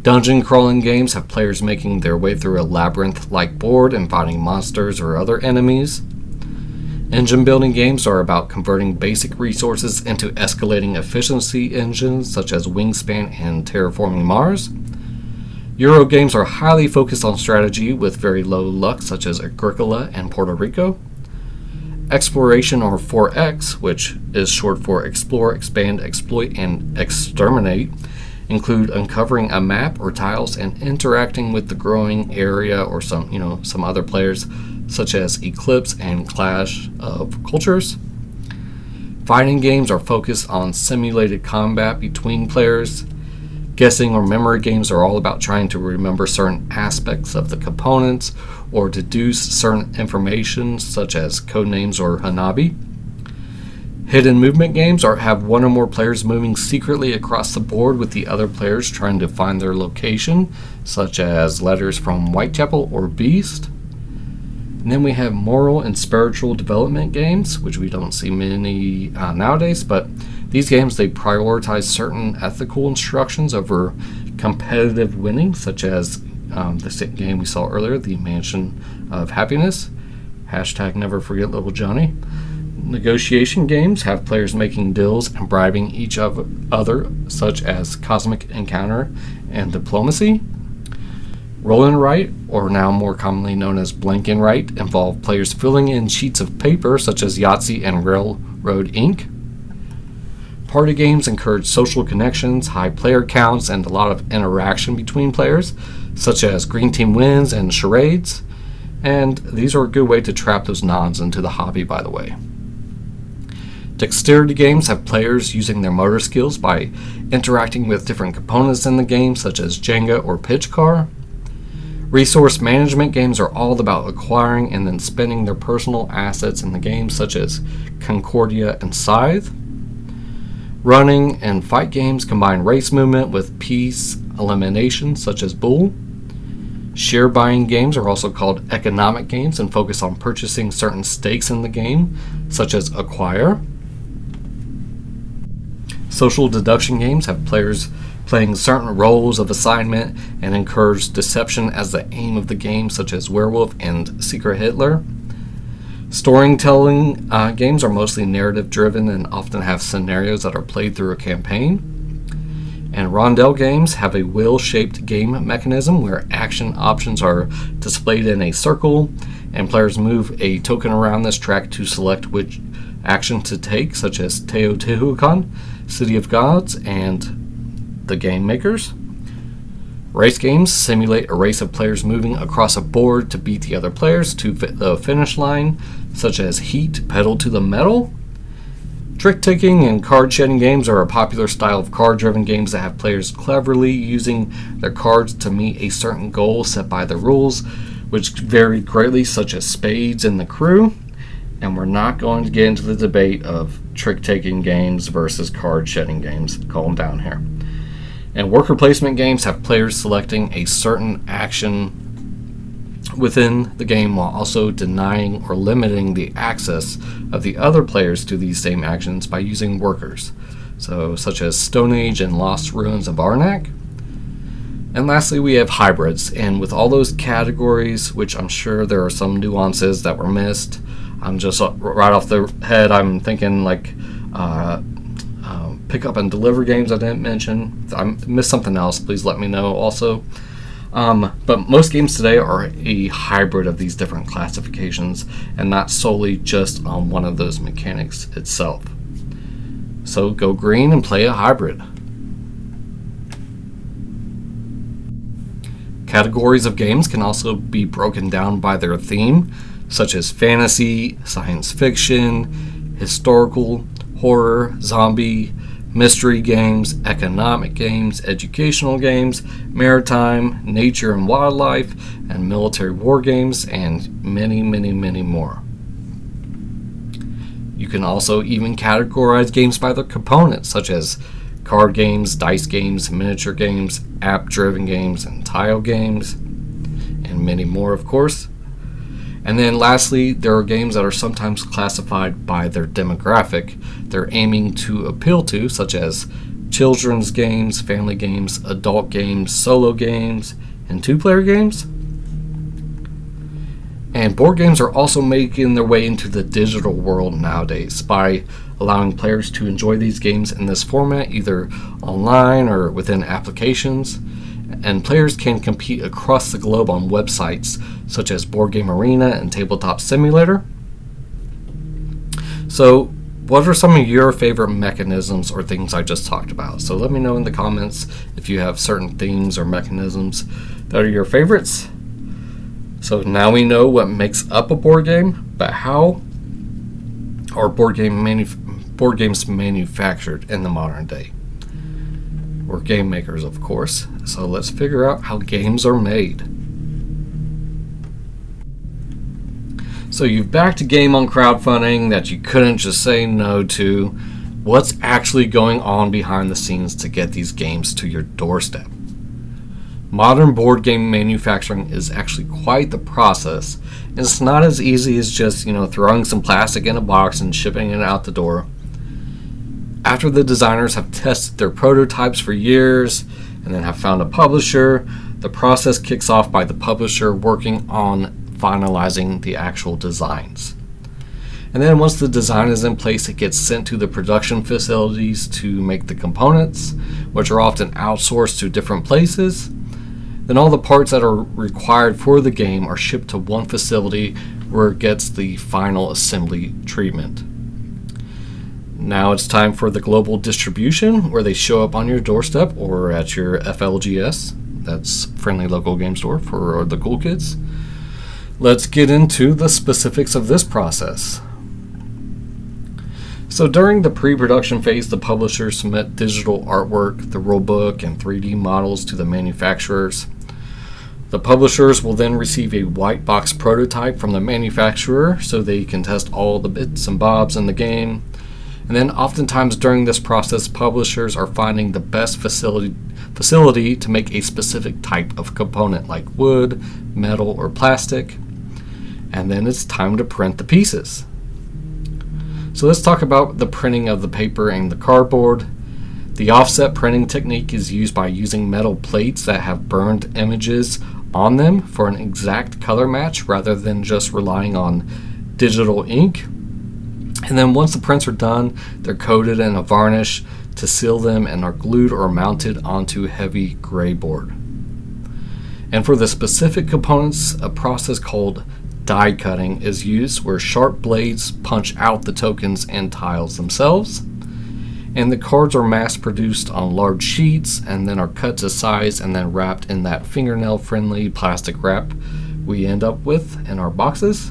Dungeon crawling games have players making their way through a labyrinth-like board and fighting monsters or other enemies. Engine building games are about converting basic resources into escalating efficiency engines, such as Wingspan and Terraforming Mars. Euro games are highly focused on strategy with very low luck, such as Agricola and Puerto Rico. Exploration or 4X, which is short for Explore, Expand, Exploit, and Exterminate, include uncovering a map or tiles and interacting with the growing area or some other players, such as Eclipse and Clash of Cultures. Fighting games are focused on simulated combat between players. Guessing or memory games are all about trying to remember certain aspects of the components or deduce certain information, such as codenames or Hanabi. Hidden movement games have one or more players moving secretly across the board with the other players trying to find their location, such as Letters from Whitechapel or Beast. And then we have moral and spiritual development games, which we don't see many nowadays, but these games, they prioritize certain ethical instructions over competitive winning, such as the game we saw earlier, the Mansion of Happiness. Hashtag never forget little Johnny. Negotiation games have players making deals and bribing each other, such as Cosmic Encounter and Diplomacy. Roll and write, or now more commonly known as blank and write, involve players filling in sheets of paper, such as Yahtzee and Railroad Ink. Party games encourage social connections, high player counts, and a lot of interaction between players, such as Green Team Wins and Charades. And these are a good way to trap those nods into the hobby, by the way. Dexterity games have players using their motor skills by interacting with different components in the game, such as Jenga or Pitch Car. Resource management games are all about acquiring and then spending their personal assets in the game, such as Concordia and Scythe. Running and fight games combine race movement with piece elimination, such as Bull. Share buying games are also called economic games and focus on purchasing certain stakes in the game, such as Acquire. Social deduction games have players playing certain roles of assignment and encourage deception as the aim of the game, such as Werewolf and Secret Hitler. Storytelling games are mostly narrative driven and often have scenarios that are played through a campaign. And rondel games have a wheel-shaped game mechanism where action options are displayed in a circle, and players move a token around this track to select which action to take, such as Teotihuacan, City of Gods, and the Game Makers. Race games simulate a race of players moving across a board to beat the other players to the finish line, such as Heat, Pedal to the Metal. Trick-taking and card-shedding games are a popular style of card-driven games that have players cleverly using their cards to meet a certain goal set by the rules, which vary greatly, such as Spades and the Crew. And we're not going to get into the debate of trick-taking games versus card-shedding games. Calm down here. And worker placement games have players selecting a certain action within the game while also denying or limiting the access of the other players to these same actions by using workers, so such as Stone Age and Lost Ruins of Arnak. And lastly, we have hybrids, and with all those categories, which I'm sure there are some nuances that were missed, I'm just right off the head, I'm thinking like pick up and deliver games I didn't mention. If I missed something else, please let me know also. But most games today are a hybrid of these different classifications and not solely just on one of those mechanics itself. So go green and play a hybrid. Categories of games can also be broken down by their theme, such as fantasy, science fiction, historical, horror, zombie, mystery games, economic games, educational games, maritime, nature and wildlife, and military war games, and many, many, many more. You can also even categorize games by their components, such as card games, dice games, miniature games, app-driven games, and tile games, and many more, of course. And then lastly, there are games that are sometimes classified by their demographic they're aiming to appeal to, such as children's games, family games, adult games, solo games, and two-player games. And board games are also making their way into the digital world nowadays by allowing players to enjoy these games in this format, either online or within applications. And players can compete across the globe on websites such as Board Game Arena and Tabletop Simulator. So, what are some of your favorite mechanisms or things I just talked about? So let me know in the comments if you have certain themes or mechanisms that are your favorites. So now we know what makes up a board game, but how are board games manufactured in the modern day? We're game makers, of course, so let's figure out how games are made. So you've backed a game on crowdfunding that you couldn't just say no to. What's actually going on behind the scenes to get these games to your doorstep? Modern board game manufacturing is actually quite the process. And it's not as easy as just, throwing some plastic in a box and shipping it out the door. After the designers have tested their prototypes for years and then have found a publisher, the process kicks off by the publisher working on finalizing the actual designs. And then once the design is in place, it gets sent to the production facilities to make the components, which are often outsourced to different places. Then all the parts that are required for the game are shipped to one facility where it gets the final assembly treatment. Now it's time for the global distribution, where they show up on your doorstep or at your FLGS. That's Friendly Local Game Store for the cool kids. Let's get into the specifics of this process. So during the pre-production phase, the publishers submit digital artwork, the rulebook, and 3D models to the manufacturers. The publishers will then receive a white box prototype from the manufacturer so they can test all the bits and bobs in the game. And then oftentimes during this process, publishers are finding the best facility to make a specific type of component like wood, metal, or plastic. And then it's time to print the pieces. So let's talk about the printing of the paper and the cardboard. The offset printing technique is used by using metal plates that have burned images on them for an exact color match rather than just relying on digital ink. And then once the prints are done, they're coated in a varnish to seal them and are glued or mounted onto heavy gray board. And for the specific components, a process called die cutting is used, where sharp blades punch out the tokens and tiles themselves. And the cards are mass produced on large sheets and then are cut to size and then wrapped in that fingernail friendly plastic wrap we end up with in our boxes.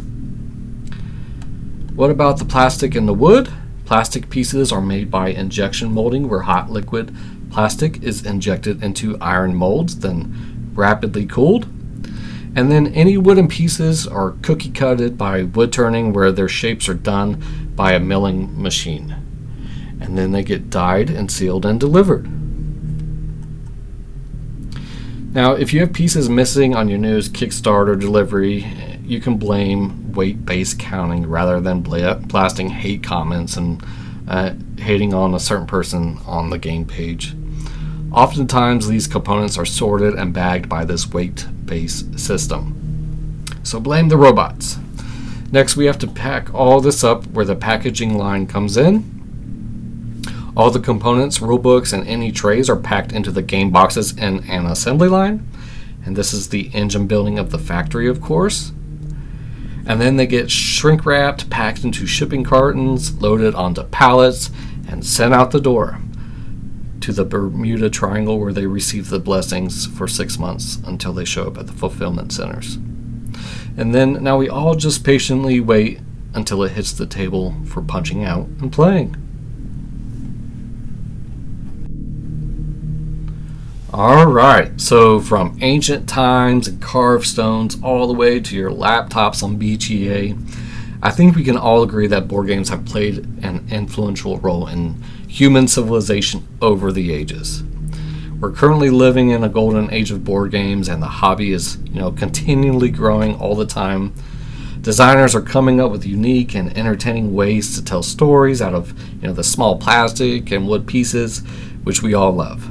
What about the plastic and the wood? Plastic pieces are made by injection molding, where hot liquid plastic is injected into iron molds, then rapidly cooled. And then any wooden pieces are cookie cutted by wood turning, where their shapes are done by a milling machine. And then they get dyed and sealed and delivered. Now, if you have pieces missing on your newest Kickstarter delivery, you can blame weight-based counting rather than blasting hate comments and hating on a certain person on the game page. Oftentimes, these components are sorted and bagged by this weight-based system. So blame the robots. Next, we have to pack all this up where the packaging line comes in. All the components, rulebooks, and any trays are packed into the game boxes in an assembly line. And this is the engine building of the factory, of course. And then they get shrink wrapped, packed into shipping cartons, loaded onto pallets, and sent out the door to the Bermuda Triangle, where they receive the blessings for 6 months until they show up at the fulfillment centers. And then now we all just patiently wait until it hits the table for punching out and playing. Alright, so from ancient times and carved stones all the way to your laptops on BGA, I think we can all agree that board games have played an influential role in human civilization over the ages. We're currently living in a golden age of board games, and the hobby is, continually growing all the time. Designers are coming up with unique and entertaining ways to tell stories out of, the small plastic and wood pieces, which we all love.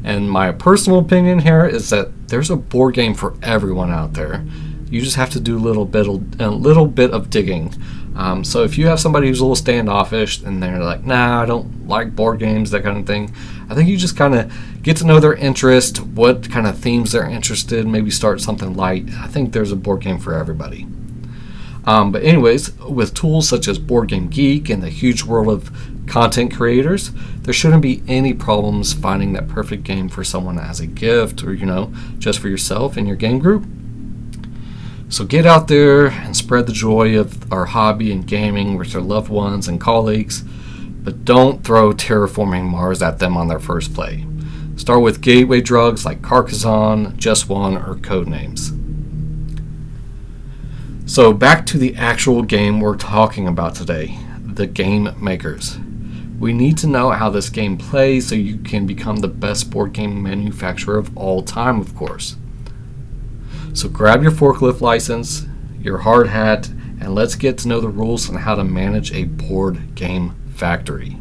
And my personal opinion here is that there's a board game for everyone out there. You just have to do a little bit of digging. So if you have somebody who's a little standoffish and they're like, nah, I don't like board games, that kind of thing, I think you just kind of get to know their interest, what kind of themes they're interested in, maybe start something light. I think there's a board game for everybody. But anyways, with tools such as Board Game Geek and the huge world of content creators, there shouldn't be any problems finding that perfect game for someone as a gift or, just for yourself and your game group. So get out there and spread the joy of our hobby and gaming with your loved ones and colleagues, but don't throw Terraforming Mars at them on their first play. Start with gateway drugs like Carcassonne, Just One, or Codenames. So back to the actual game we're talking about today, the Game Makers. We need to know how this game plays so you can become the best board game manufacturer of all time, of course. So grab your forklift license, your hard hat, and let's get to know the rules on how to manage a board game factory.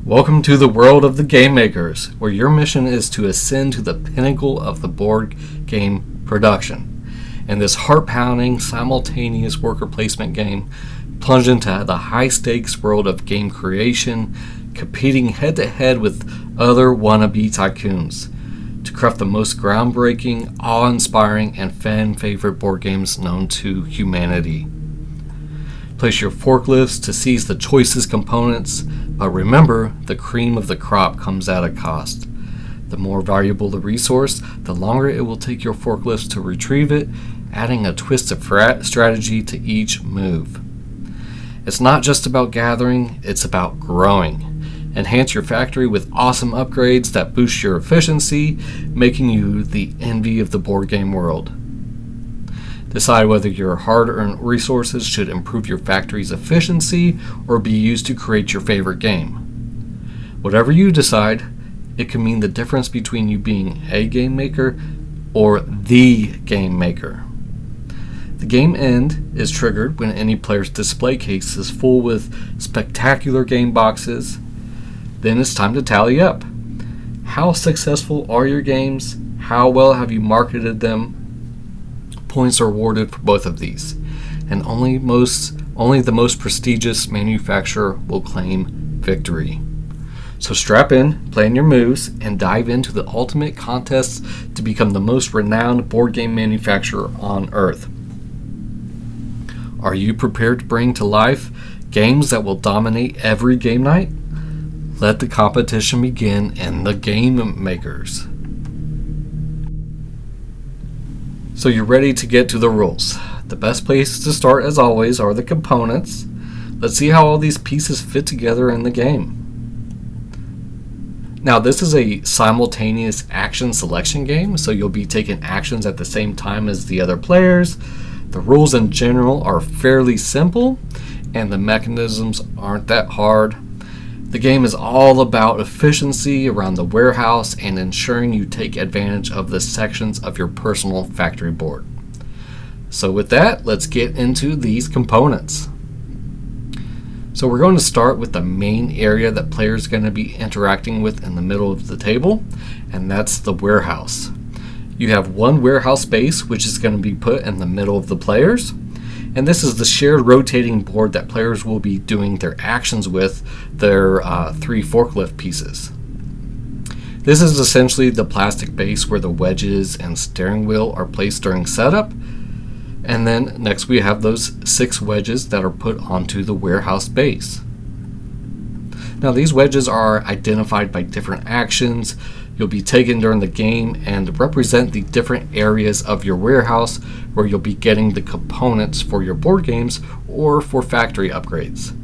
Welcome to the world of the Game Makers, where your mission is to ascend to the pinnacle of the board game production. In this heart-pounding, simultaneous worker placement game, plunge into the high-stakes world of game creation, competing head-to-head with other wannabe tycoons to craft the most groundbreaking, awe-inspiring, and fan-favorite board games known to humanity. Place your forklifts to seize the choicest components, but remember, the cream of the crop comes at a cost. The more valuable the resource, the longer it will take your forklifts to retrieve it, adding a twist of strategy to each move. It's not just about gathering, it's about growing. Enhance your factory with awesome upgrades that boost your efficiency, making you the envy of the board game world. Decide whether your hard-earned resources should improve your factory's efficiency or be used to create your favorite game. Whatever you decide, it can mean the difference between you being a game maker or the game maker. The game end is triggered when any player's display case is full with spectacular game boxes. Then it's time to tally up. How successful are your games? How well have you marketed them? Points are awarded for both of these, and only the most prestigious manufacturer will claim victory. So strap in, plan your moves, and dive into the ultimate contest to become the most renowned board game manufacturer on Earth. Are you prepared to bring to life games that will dominate every game night? Let the competition begin in the Game Makers. So you're ready to get to the rules. The best place to start, as always, are the components. Let's see how all these pieces fit together in the game. Now, this is a simultaneous action selection game, so you'll be taking actions at the same time as the other players. The rules in general are fairly simple, and the mechanisms aren't that hard. The game is all about efficiency around the warehouse and ensuring you take advantage of the sections of your personal factory board. So with that, let's get into these components. So we're going to start with the main area that players are going to be interacting with in the middle of the table, and that's the warehouse. You have one warehouse space, which is going to be put in the middle of the players. And this is the shared rotating board that players will be doing their actions with their 3 forklift pieces. This is essentially the plastic base where the wedges and steering wheel are placed during setup. And then next we have those 6 wedges that are put onto the warehouse base. Now these wedges are identified by different actions you'll be taken during the game and represent the different areas of your warehouse where you'll be getting the components for your board games or for factory upgrades.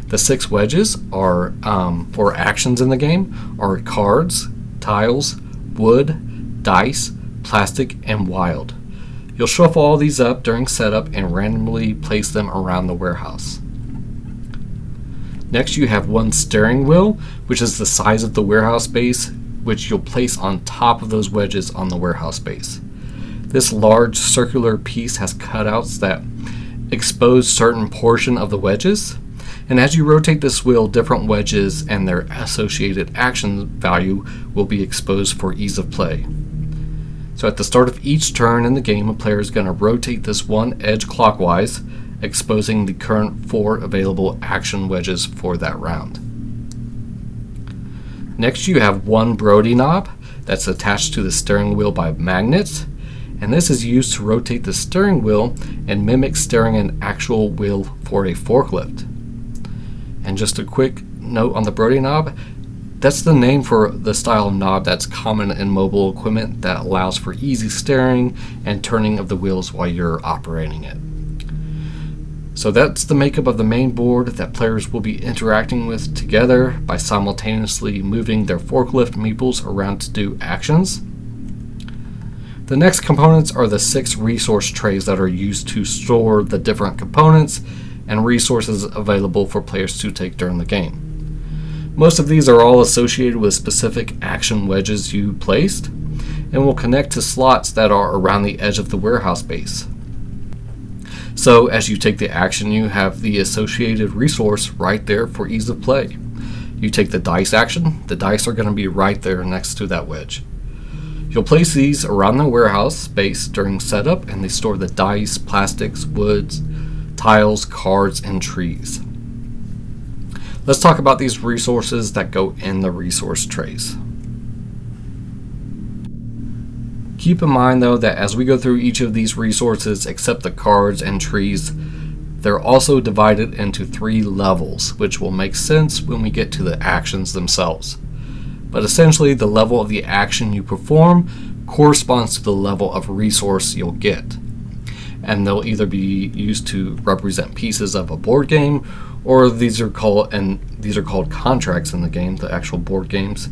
The 6 wedges are for actions in the game are cards, tiles, wood, dice, plastic, and wild. You'll shuffle all these up during setup and randomly place them around the warehouse. Next you have one steering wheel, which is the size of the warehouse base, which you'll place on top of those wedges on the warehouse base. This large circular piece has cutouts that expose certain portion of the wedges, and as you rotate this wheel, different wedges and their associated action value will be exposed for ease of play. So at the start of each turn in the game, a player is going to rotate this one edge clockwise, exposing the current 4 available action wedges for that round. Next you have one Brody knob that's attached to the steering wheel by magnets, and this is used to rotate the steering wheel and mimic steering an actual wheel for a forklift. And just a quick note on the Brody knob, that's the name for the style of knob that's common in mobile equipment that allows for easy steering and turning of the wheels while you're operating it. So that's the makeup of the main board that players will be interacting with together by simultaneously moving their forklift meeples around to do actions. The next components are the 6 resource trays that are used to store the different components and resources available for players to take during the game. Most of these are all associated with specific action wedges you placed and will connect to slots that are around the edge of the warehouse base. So as you take the action, you have the associated resource right there for ease of play. You take the dice action, the dice are going to be right there next to that wedge. You'll place these around the warehouse space during setup, and they store the dice, plastics, woods, tiles, cards, and trees. Let's talk about these resources that go in the resource trays. Keep in mind though that as we go through each of these resources, except the cards and trees, they're also divided into 3 levels, which will make sense when we get to the actions themselves. But essentially, the level of the action you perform corresponds to the level of resource you'll get. And they'll either be used to represent pieces of a board game, or these are called contracts in the game, the actual board games,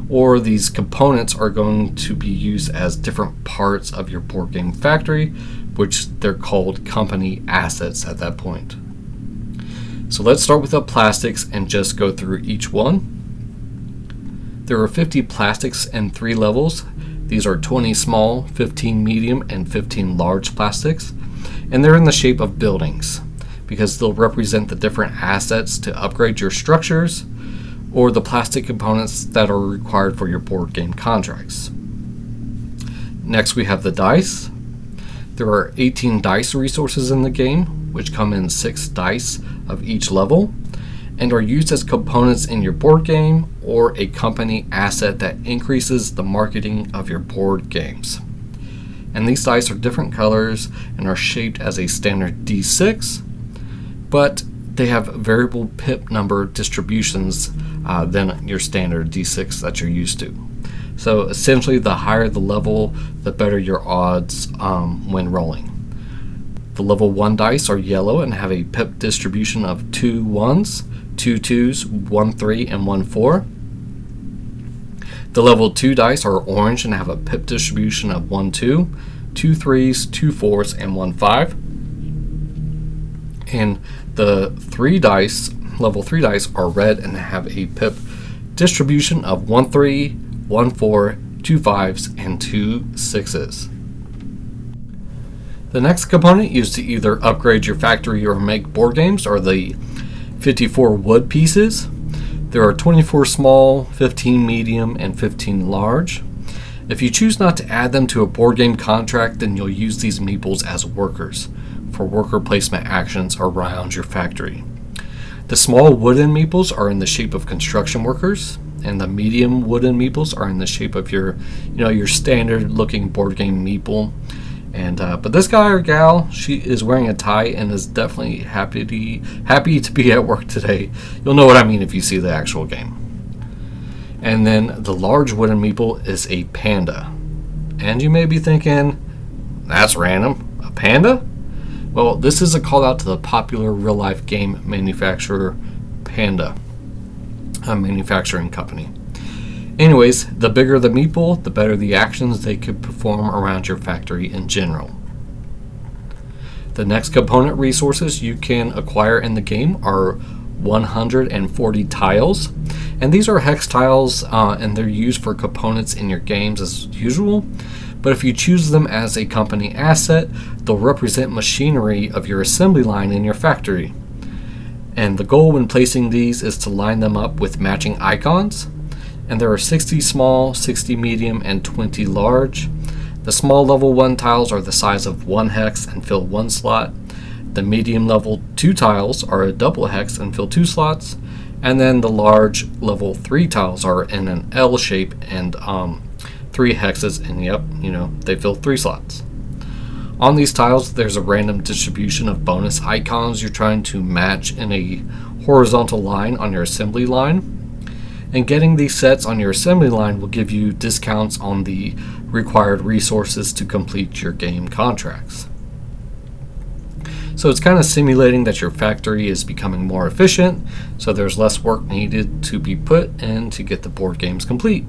or these components are going to be used as different parts of your board game factory, which they're called company assets at that point. So let's start with the plastics and just go through each one. There are 50 plastics in 3 levels. These are 20 small, 15 medium, and 15 large plastics, and they're in the shape of buildings because they'll represent the different assets to upgrade your structures or the plastic components that are required for your board game contracts. Next, we have the dice. There are 18 dice resources in the game, which come in 6 dice of each level and are used as components in your board game or a company asset that increases the marketing of your board games. And these dice are different colors and are shaped as a standard D6, but they have variable pip number distributions than your standard D6 that you're used to. So essentially, the higher the level, the better your odds when rolling. The level 1 dice are yellow and have a pip distribution of 2 1s, 2 2s, 1 3, and 1 4. The level 2 dice are orange and have a pip distribution of 1 2, 2 3s, 2 4s, and 1 5. And the level 3 dice are red and have a pip distribution of 1 3, 1 4, 2 5s, and 2 6s. The next component used to either upgrade your factory or make board games are the 54 wood pieces. There are 24 small, 15 medium, and 15 large. If you choose not to add them to a board game contract, then you'll use these meeples as workers for worker placement actions around your factory. The small wooden meeples are in the shape of construction workers, and the medium wooden meeples are in the shape of your standard looking board game meeple. And but this guy or gal, she is wearing a tie and is definitely happy to be at work today. You'll know what I mean if you see the actual game. And then the large wooden meeple is a panda. And you may be thinking, that's random. A panda? Well, this is a call out to the popular real life game manufacturer Panda, a manufacturing company. Anyways, the bigger the meeple, the better the actions they could perform around your factory in general. The next component resources you can acquire in the game are 140 tiles, and these are hex tiles and they're used for components in your games as usual, but if you choose them as a company asset, they'll represent machinery of your assembly line in your factory. And the goal when placing these is to line them up with matching icons. And there are 60 small, 60 medium, and 20 large. The small level 1 tiles are the size of 1 hex and fill 1 slot. The medium level 2 tiles are a double hex and fill 2 slots. And then the large level 3 tiles are in an L shape and 3 hexes, and they fill 3 slots. On these tiles, there's a random distribution of bonus icons you're trying to match in a horizontal line on your assembly line. And getting these sets on your assembly line will give you discounts on the required resources to complete your game contracts. So it's kind of simulating that your factory is becoming more efficient, so there's less work needed to be put in to get the board games complete.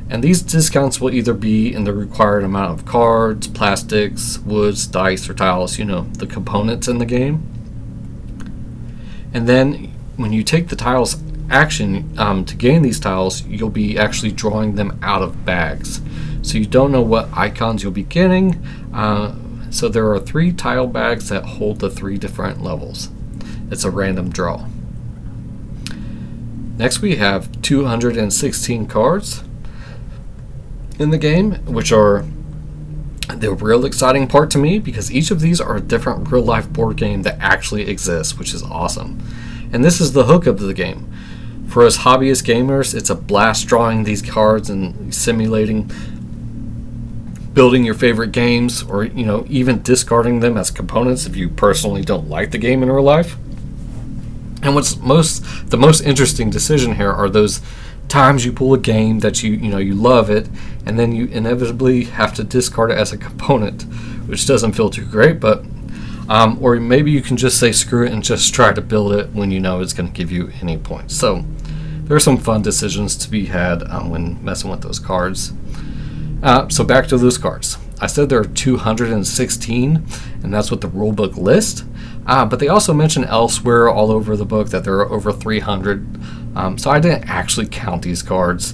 And these discounts will either be in the required amount of cards, plastics, woods, dice, or tiles, the components in the game. And then when you take the tiles action to gain these tiles, you'll be actually drawing them out of bags. So you don't know what icons you'll be getting. So there are 3 tile bags that hold the 3 different levels. It's a random draw. Next we have 216 cards in the game, which are the real exciting part to me, because each of these are a different real life board game that actually exists, which is awesome. And this is the hook of the game. For us hobbyist gamers, it's a blast drawing these cards and simulating building your favorite games, or even discarding them as components if you personally don't like the game in real life. And the most interesting decision here are those times you pull a game that you love it, and then you inevitably have to discard it as a component, which doesn't feel too great. But or maybe you can just say screw it and just try to build it when you know it's going to give you any points. So there are some fun decisions to be had when messing with those cards. So back to those cards. I said there are 216, and that's what the rulebook lists. But they also mention elsewhere all over the book that there are over 300. So I didn't actually count these cards.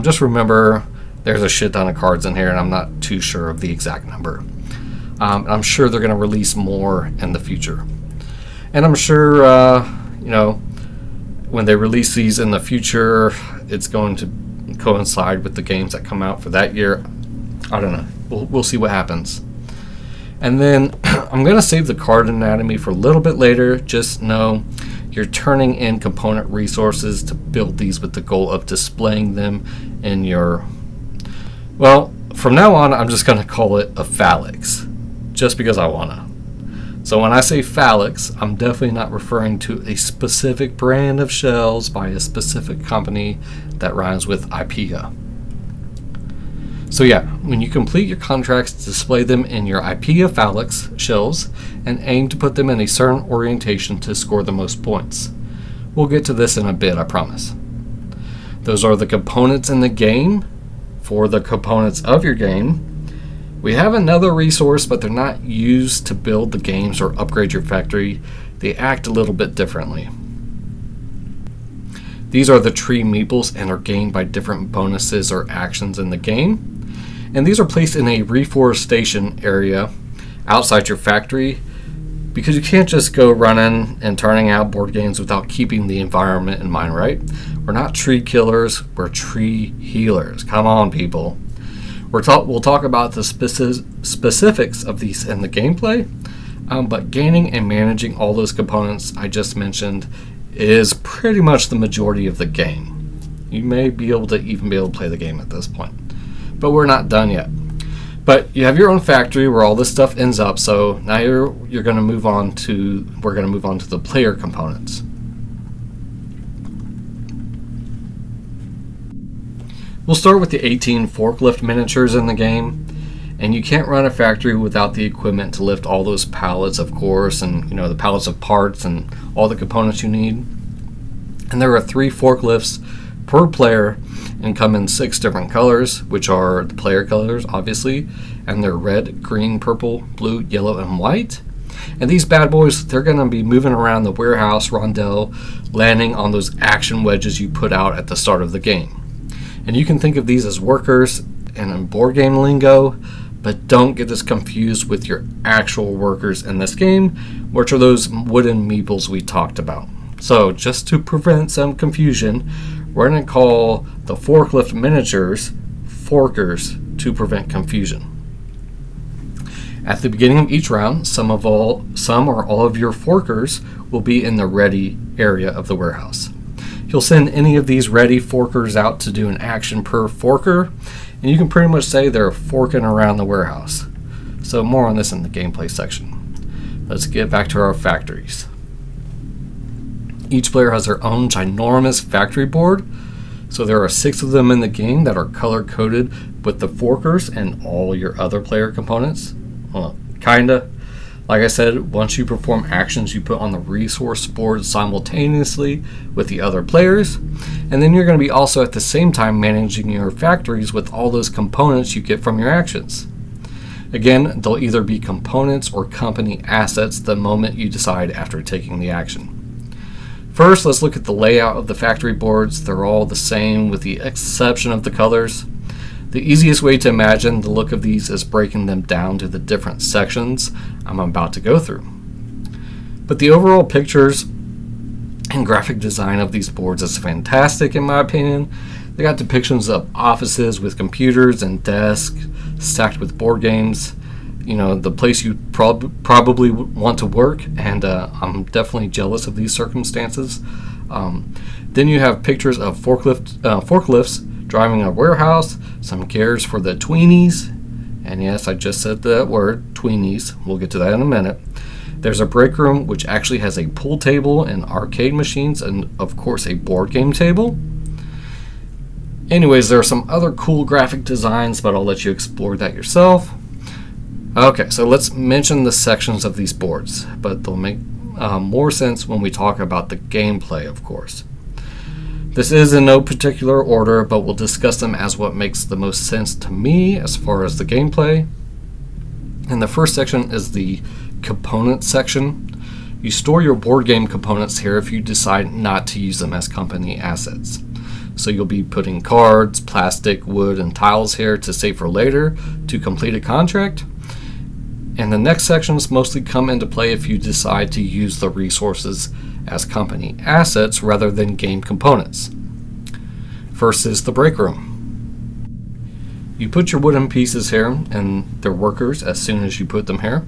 Just remember there's a shit ton of cards in here, and I'm not too sure of the exact number. I'm sure they're going to release more in the future. And I'm sure, when they release these in the future, it's going to coincide with the games that come out for that year. I don't know. We'll see what happens. And then I'm going to save the card anatomy for a little bit later. Just know you're turning in component resources to build these with the goal of displaying them in your... Well, from now on, I'm just going to call it a phalanx, just because I want to. So when I say phalanx, I'm definitely not referring to a specific brand of shells by a specific company that rhymes with IPA. So yeah, when you complete your contracts, display them in your IPA phalanx shells and aim to put them in a certain orientation to score the most points. We'll get to this in a bit, I promise. Those are the components in the game. For the components of your game, we have another resource, but they're not used to build the games or upgrade your factory. They act a little bit differently. These are the tree meeples and are gained by different bonuses or actions in the game. And these are placed in a reforestation area outside your factory, because you can't just go running and turning out board games without keeping the environment in mind, right? We're not tree killers, we're tree healers. Come on, people. We'll talk about the specifics of these in the gameplay, but gaining and managing all those components I just mentioned is pretty much the majority of the game. You may be able to play the game at this point, but we're not done yet. But you have your own factory where all this stuff ends up. So now we're going to move on to the player components. We'll start with the 18 forklift miniatures in the game, and you can't run a factory without the equipment to lift all those pallets, of course, and the pallets of parts and all the components you need. And there are 3 forklifts per player and come in 6 different colors, which are the player colors, obviously, and they're red, green, purple, blue, yellow, and white. And these bad boys, they're going to be moving around the warehouse rondel, landing on those action wedges you put out at the start of the game. And you can think of these as workers and in board game lingo, but don't get this confused with your actual workers in this game, which are those wooden meeples we talked about. So just to prevent some confusion, we're going to call the forklift miniatures forkers to prevent confusion. At the beginning of each round, some or all of your forkers will be in the ready area of the warehouse. You'll send any of these ready forkers out to do an action per forker, and you can pretty much say they're forking around the warehouse. So more on this in the gameplay section. Let's get back to our factories. Each player has their own ginormous factory board, so there are 6 of them in the game that are color-coded with the forkers and all your other player components. Well, kinda. Like I said, once you perform actions, you put on the resource board simultaneously with the other players, and then you're going to be also at the same time managing your factories with all those components you get from your actions. Again, they'll either be components or company assets the moment you decide after taking the action. First, let's look at the layout of the factory boards. They're all the same with the exception of the colors. The easiest way to imagine the look of these is breaking them down to the different sections I'm about to go through. But the overall pictures and graphic design of these boards is fantastic in my opinion. They got depictions of offices with computers and desks stacked with board games. You know, the place you probably want to work, and I'm definitely jealous of these circumstances. Then you have pictures of forklifts driving a warehouse, some gears for the tweenies, and yes, I just said that word, tweenies. We'll get to that in a minute. There's a break room which actually has a pool table and arcade machines, and of course a board game table. Anyways, there are some other cool graphic designs, but I'll let you explore that yourself. Okay, so let's mention the sections of these boards, but they'll make more sense when we talk about the gameplay, of course. This is in no particular order, but we'll discuss them as what makes the most sense to me as far as the gameplay. And the first section is the components section. You store your board game components here if you decide not to use them as company assets. So you'll be putting cards, plastic, wood, and tiles here to save for later to complete a contract. And the next sections mostly come into play if you decide to use the resources as company assets rather than game components. First is the break room. You put your wooden pieces here and they're workers as soon as you put them here.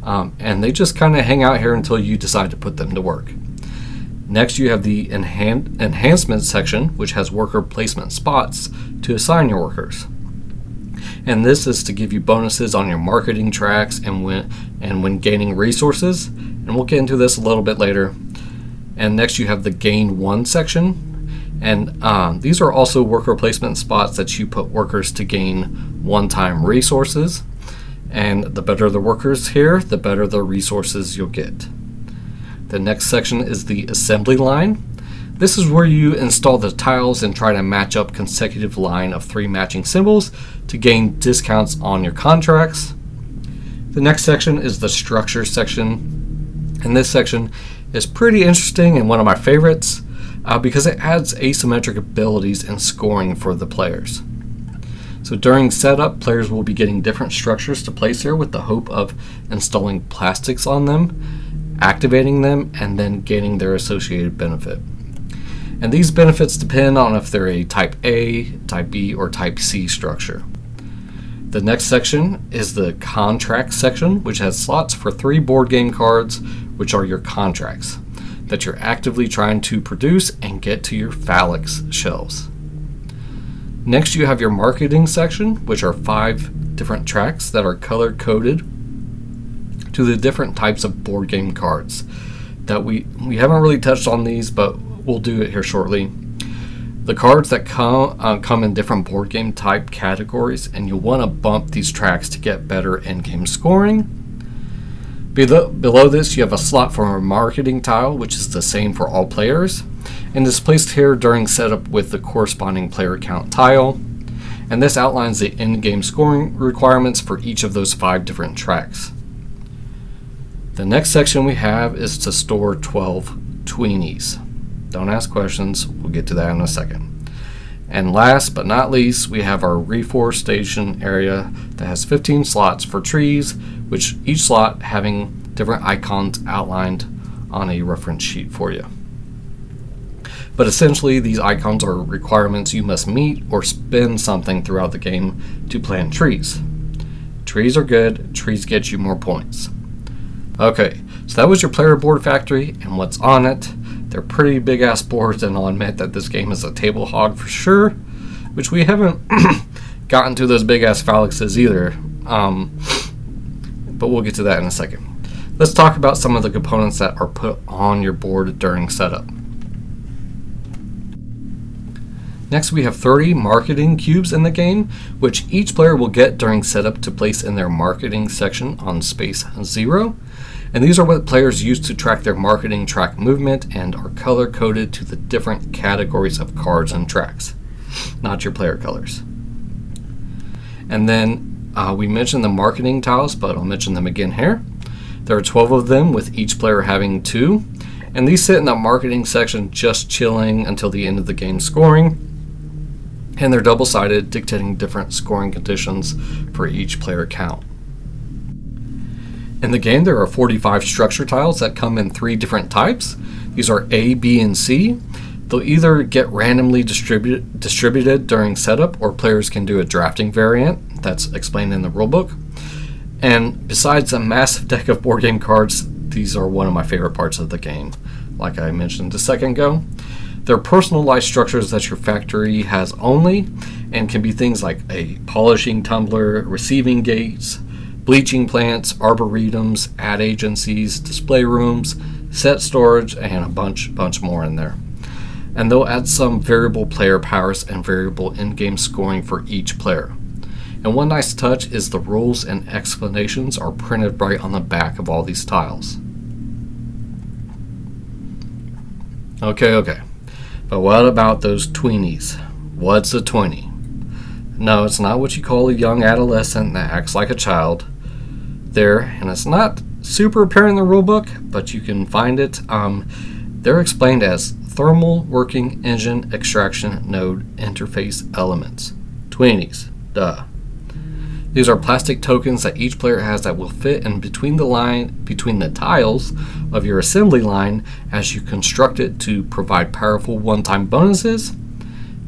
And they just kind of hang out here until you decide to put them to work. Next, you have the enhancement section, which has worker placement spots to assign your workers. And this is to give you bonuses on your marketing tracks and when gaining resources. And we'll get into this a little bit later. And next you have the gain 1 section. And these are also worker placement spots that you put workers to gain one-time resources. And the better the workers here, the better the resources you'll get. The next section is the assembly line. This is where you install the tiles and try to match up consecutive line of 3 matching symbols to gain discounts on your contracts. The next section is the structure section. And this section is pretty interesting and one of my favorites because it adds asymmetric abilities and scoring for the players. So during setup, players will be getting different structures to place here with the hope of installing plastics on them, activating them, and then gaining their associated benefit. And these benefits depend on if they're a Type A, Type B, or Type C structure. The next section is the contract section, which has slots for 3 board game cards, which are your contracts that you're actively trying to produce and get to your phalanx shelves. Next, you have your marketing section, which are 5 different tracks that are color-coded to the different types of board game cards. That we haven't really touched on these, but we'll do it here shortly. The cards that come in different board game type categories, and you'll want to bump these tracks to get better in-game scoring. Below this, you have a slot for a marketing tile, which is the same for all players, and is placed here during setup with the corresponding player count tile. And this outlines the in-game scoring requirements for each of those 5 different tracks. The next section we have is to store 12 tweenies. Don't ask questions, we'll get to that in a second. And last but not least, we have our reforestation area that has 15 slots for trees, which each slot having different icons outlined on a reference sheet for you. But essentially, these icons are requirements you must meet or spend something throughout the game to plant trees. Trees are good, trees get you more points. Okay, so that was your player board factory and what's on it. They're pretty big ass boards, and I'll admit that this game is a table hog for sure, which we haven't gotten to those big ass phalanxes either, but we'll get to that in a second. Let's talk about some of the components that are put on your board during setup. Next, we have 30 marketing cubes in the game, which each player will get during setup to place in their marketing section on space 0. And these are what players use to track their marketing track movement and are color coded to the different categories of cards and tracks, not your player colors. And then we mentioned the marketing tiles, but I'll mention them again here. There are 12 of them, with each player having 2. And these sit in the marketing section just chilling until the end of the game scoring. And they're double-sided, dictating different scoring conditions for each player count. In the game, there are 45 structure tiles that come in 3 different types. These are A, B, and C. They'll either get randomly distributed during setup, or players can do a drafting variant that's explained in the rulebook. And besides a massive deck of board game cards, these are one of my favorite parts of the game, like I mentioned a second ago. They're personalized structures that your factory has only, and can be things like a polishing tumbler, receiving gates, bleaching plants, arboretums, ad agencies, display rooms, set storage, and a bunch more in there. And they'll add some variable player powers and variable in-game scoring for each player. And one nice touch is the rules and explanations are printed right on the back of all these tiles. Okay. But what about those tweenies? What's a tweenie? No, it's not what you call a young adolescent that acts like a child. And it's not super apparent in the rulebook, but you can find it. They're explained as thermal working engine extraction node interface elements. Tweenies, duh. These are plastic tokens that each player has that will fit in between the tiles of your assembly line as you construct it to provide powerful one-time bonuses.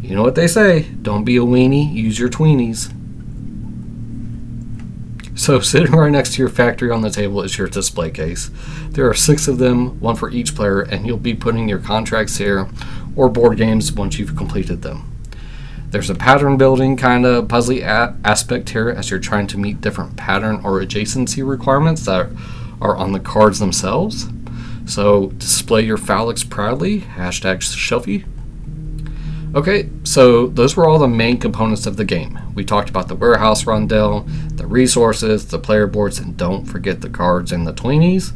You know what they say, don't be a weenie, use your tweenies. So sitting right next to your factory on the table is your display case. There are 6 of them, 1 for each player, and you'll be putting your contracts here or board games once you've completed them. There's a pattern building kind of puzzly aspect here as you're trying to meet different pattern or adjacency requirements that are on the cards themselves. So display your phallics proudly, #Shelfie. Okay, so those were all the main components of the game. We talked about the warehouse rondel, the resources, the player boards, and don't forget the cards and the tweenies.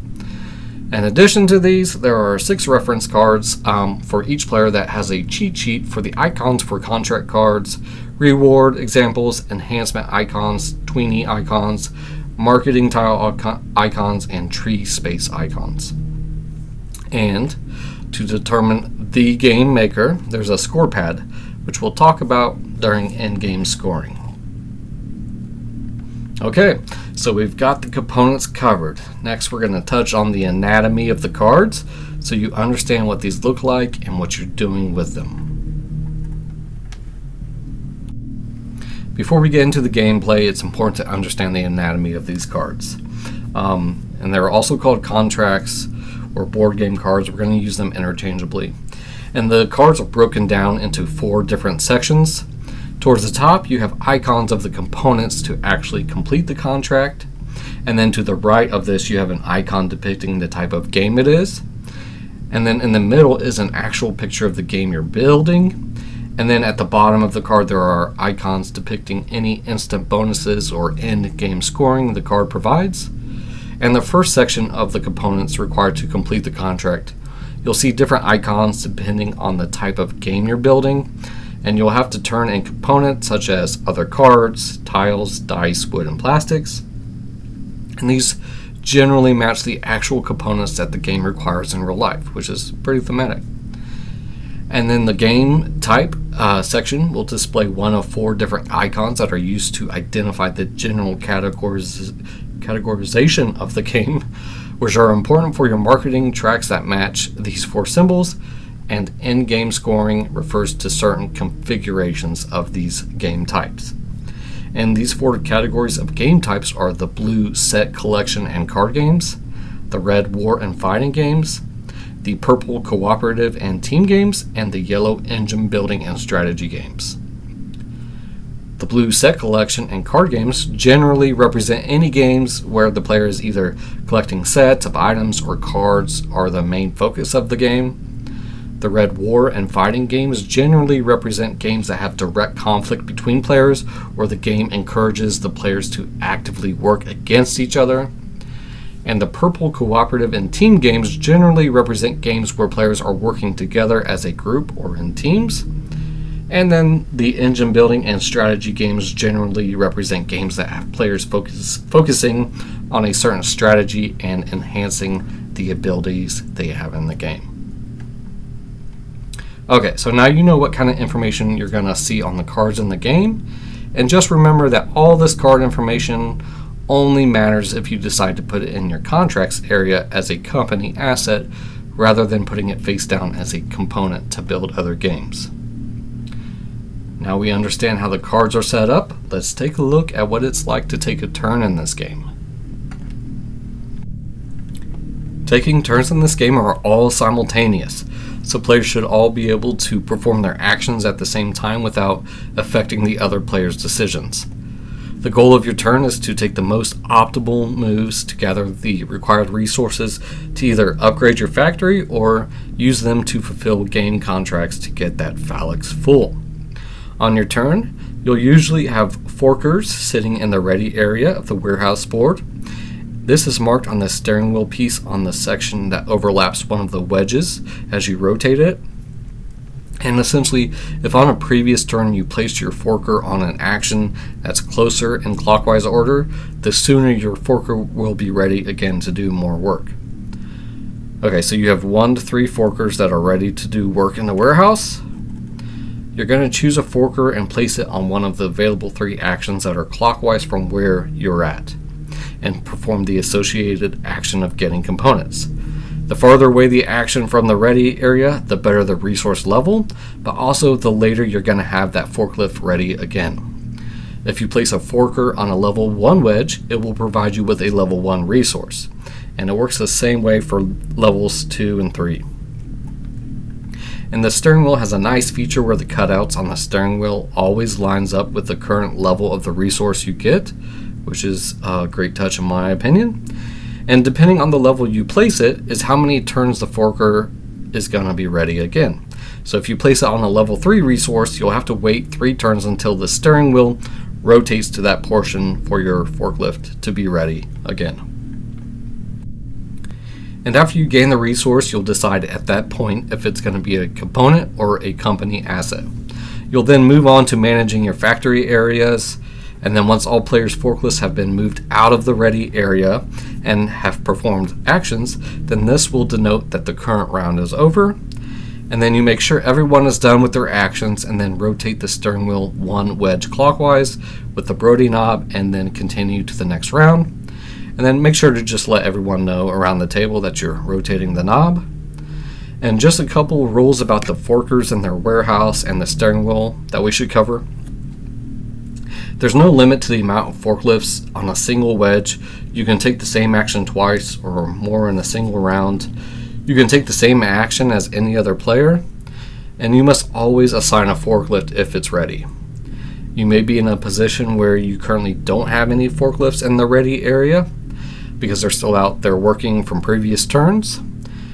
In addition to these, there are 6 reference cards for each player that has a cheat sheet for the icons for contract cards, reward examples, enhancement icons, tweenie icons, marketing tile icons, and tree space icons. And to determine the game maker, there's a score pad, which we'll talk about during in-game scoring. Okay, so we've got the components covered. Next, we're going to touch on the anatomy of the cards so you understand what these look like and what you're doing with them. Before we get into the gameplay, it's important to understand the anatomy of these cards. And they're also called contracts or board game cards. We're going to use them interchangeably. And the cards are broken down into 4 different sections. Towards the top, you have icons of the components to actually complete the contract. And then to the right of this, you have an icon depicting the type of game it is. And then in the middle is an actual picture of the game you're building. And then at the bottom of the card, there are icons depicting any instant bonuses or end-game scoring the card provides. And the first section of the components required to complete the contract, you'll see different icons depending on the type of game you're building. And you'll have to turn in components such as other cards, tiles, dice, wood, and plastics. And these generally match the actual components that the game requires in real life, which is pretty thematic. And then the game type section will display one of 4 different icons that are used to identify the general categorization of the game, which are important for your marketing tracks that match these 4 symbols. And in-game scoring refers to certain configurations of these game types. And these 4 categories of game types are the blue set collection and card games, the red war and fighting games, the purple cooperative and team games, and the yellow engine building and strategy games. The blue set collection and card games generally represent any games where the player is either collecting sets of items or cards are the main focus of the game. The red war and fighting games generally represent games that have direct conflict between players, or the game encourages the players to actively work against each other. And the purple cooperative and team games generally represent games where players are working together as a group or in teams. And then the engine building and strategy games generally represent games that have players focusing on a certain strategy and enhancing the abilities they have in the game. Okay, so now you know what kind of information you're going to see on the cards in the game. And just remember that all this card information only matters if you decide to put it in your contracts area as a company asset rather than putting it face down as a component to build other games. Now we understand how the cards are set up. Let's take a look at what it's like to take a turn in this game. Taking turns in this game are all simultaneous, so players should all be able to perform their actions at the same time without affecting the other player's decisions. The goal of your turn is to take the most optimal moves to gather the required resources to either upgrade your factory or use them to fulfill game contracts to get that phalanx full. On your turn, you'll usually have forkers sitting in the ready area of the warehouse board. This is marked on the steering wheel piece on the section that overlaps one of the wedges as you rotate it. And essentially, if on a previous turn you placed your forker on an action that's closer in clockwise order, the sooner your forker will be ready again to do more work. Okay, so you have 1 to 3 forkers that are ready to do work in the warehouse. You're going to choose a forker and place it on one of the available 3 actions that are clockwise from where you're at, and perform the associated action of getting components. The farther away the action from the ready area, the better the resource level, but also the later you're going to have that forklift ready again. If you place a forker on a level 1 wedge, it will provide you with a level 1 resource, and it works the same way for levels 2 and 3. And the steering wheel has a nice feature where the cutouts on the steering wheel always lines up with the current level of the resource you get, which is a great touch in my opinion. And depending on the level you place it is how many turns the forker is going to be ready again. So if you place it on a level 3 resource, you'll have to wait 3 turns until the steering wheel rotates to that portion for your forklift to be ready again. And after you gain the resource, you'll decide at that point if it's going to be a component or a company asset. You'll then move on to managing your factory areas, and then once all players' forklifts have been moved out of the ready area and have performed actions, then this will denote that the current round is over. And then you make sure everyone is done with their actions and then rotate the steering wheel 1 wedge clockwise with the Brody knob and then continue to the next round. And then make sure to just let everyone know around the table that you're rotating the knob. And just a couple rules about the forkers in their warehouse and the steering wheel that we should cover. There's no limit to the amount of forklifts on a single wedge. You can take the same action twice or more in a single round. You can take the same action as any other player, and you must always assign a forklift if it's ready. You may be in a position where you currently don't have any forklifts in the ready area because they're still out there working from previous turns,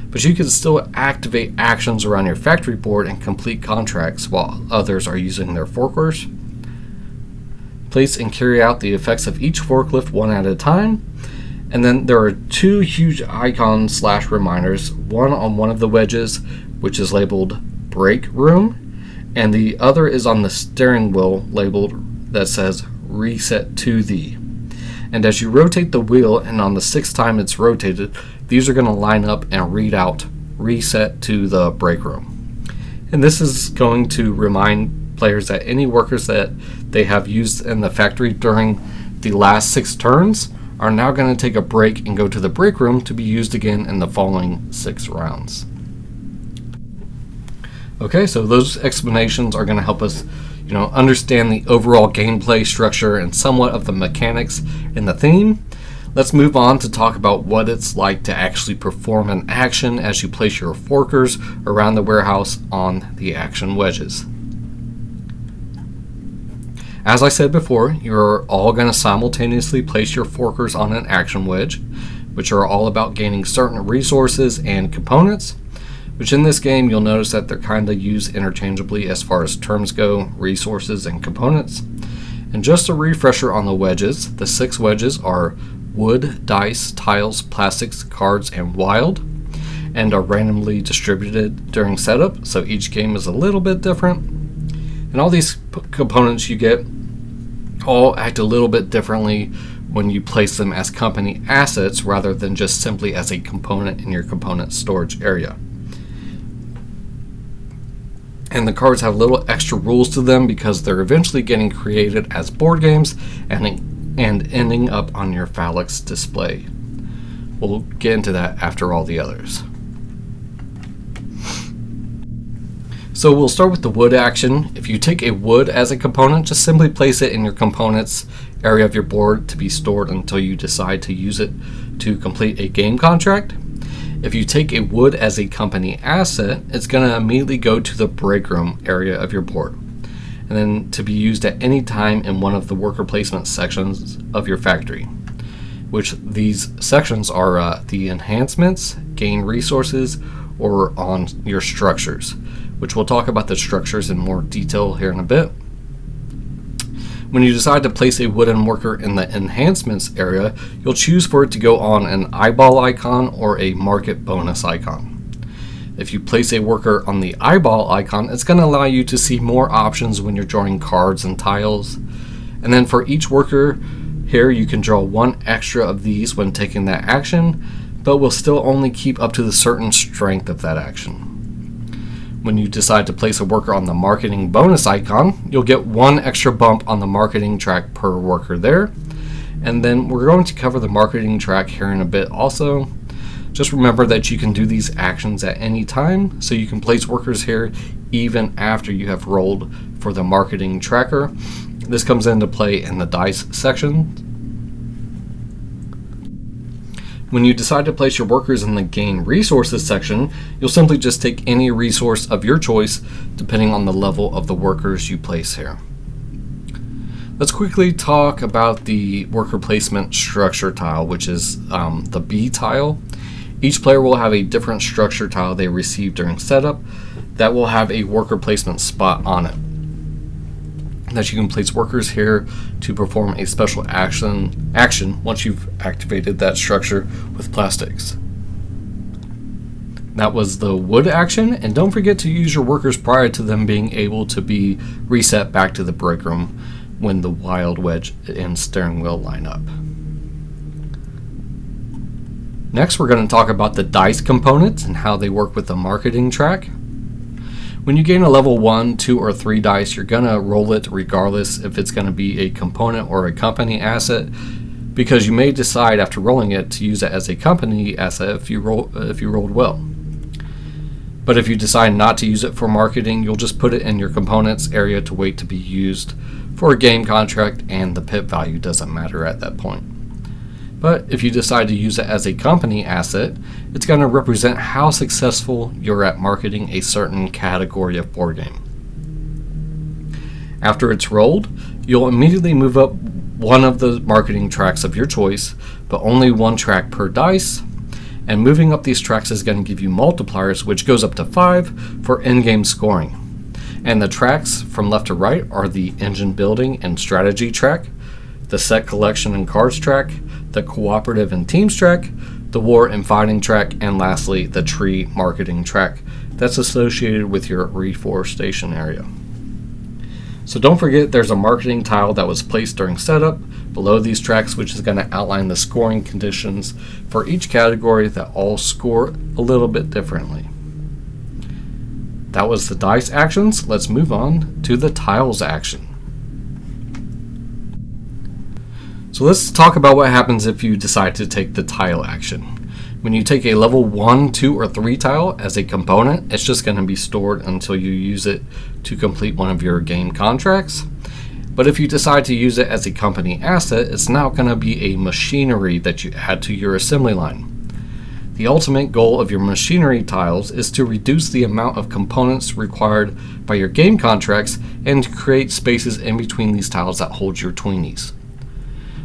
but you can still activate actions around your factory board and complete contracts while others are using their forkers. Place and carry out the effects of each forklift one at a time, and then there are 2 huge icons / reminders, one on one of the wedges which is labeled break room, and the other is on the steering wheel labeled that says reset to the. And as you rotate the wheel and on the 6th time it's rotated, these are going to line up and read out reset to the break room. And this is going to remind players that any workers that they have used in the factory during the last 6 turns are now going to take a break and go to the break room to be used again in the following 6 rounds. Okay, so those explanations are going to help us, understand the overall gameplay structure and somewhat of the mechanics in the theme. Let's move on to talk about what it's like to actually perform an action as you place your forkers around the warehouse on the action wedges. As I said before, you're all going to simultaneously place your forkers on an action wedge, which are all about gaining certain resources and components. which in this game you'll notice that they're kind of used interchangeably as far as terms go, resources, and components. And just a refresher on the wedges, the 6 wedges are wood, dice, tiles, plastics, cards, and wild, and are randomly distributed during setup, so each game is a little bit different. And all these components you get all act a little bit differently when you place them as company assets rather than just simply as a component in your component storage area. And the cards have little extra rules to them because they're eventually getting created as board games and ending up on your Phalanx display. We'll get into that after all the others. So we'll start with the wood action. If you take a wood as a component, just simply place it in your components area of your board to be stored until you decide to use it to complete a game contract. If you take a wood as a company asset, it's going to immediately go to the break room area of your board, and then to be used at any time in one of the worker placement sections of your factory, which these sections are the enhancements, gain resources, or on your structures, which we'll talk about the structures in more detail here in a bit. When you decide to place a wooden worker in the enhancements area, you'll choose for it to go on an eyeball icon or a market bonus icon. If you place a worker on the eyeball icon, it's going to allow you to see more options when you're drawing cards and tiles. And then for each worker here, you can draw 1 extra of these when taking that action, but will still only keep up to the certain strength of that action. When you decide to place a worker on the marketing bonus icon, you'll get 1 extra bump on the marketing track per worker there. And then we're going to cover the marketing track here in a bit also. Just remember that you can do these actions at any time, so you can place workers here even after you have rolled for the marketing tracker. This comes into play in the dice section. When you decide to place your workers in the gain resources section, you'll simply just take any resource of your choice depending on the level of the workers you place here. Let's quickly talk about the worker placement structure tile, which is the B tile. Each player will have a different structure tile they receive during setup that will have a worker placement spot on it. That you can place workers here to perform a special action once you've activated that structure with plastics. That was the wood action, and don't forget to use your workers prior to them being able to be reset back to the break room when the wild wedge and steering wheel line up. Next, we're going to talk about the dice components and how they work with the marketing track. When you gain a level 1, 2, or 3 dice, you're going to roll it regardless if it's going to be a component or a company asset, because you may decide after rolling it to use it as a company asset if you rolled well. But if you decide not to use it for marketing, you'll just put it in your components area to wait to be used for a game contract, and the pip value doesn't matter at that point. But if you decide to use it as a company asset, it's going to represent how successful you're at marketing a certain category of board game. After it's rolled, you'll immediately move up one of the marketing tracks of your choice, but only 1 track per dice. And moving up these tracks is going to give you multipliers, which goes up to 5 for in-game scoring. And the tracks from left to right are the engine building and strategy track, the set collection and cards track, the cooperative and teams track, the war and fighting track, and lastly, the tree marketing track that's associated with your reforestation area. So don't forget there's a marketing tile that was placed during setup below these tracks, which is going to outline the scoring conditions for each category that all score a little bit differently. That was the dice actions. Let's move on to the tiles action. So let's talk about what happens if you decide to take the tile action. When you take a level 1, 2, or 3 tile as a component, it's just going to be stored until you use it to complete one of your game contracts. But if you decide to use it as a company asset, it's now going to be a machinery that you add to your assembly line. The ultimate goal of your machinery tiles is to reduce the amount of components required by your game contracts and to create spaces in between these tiles that hold your tweenies.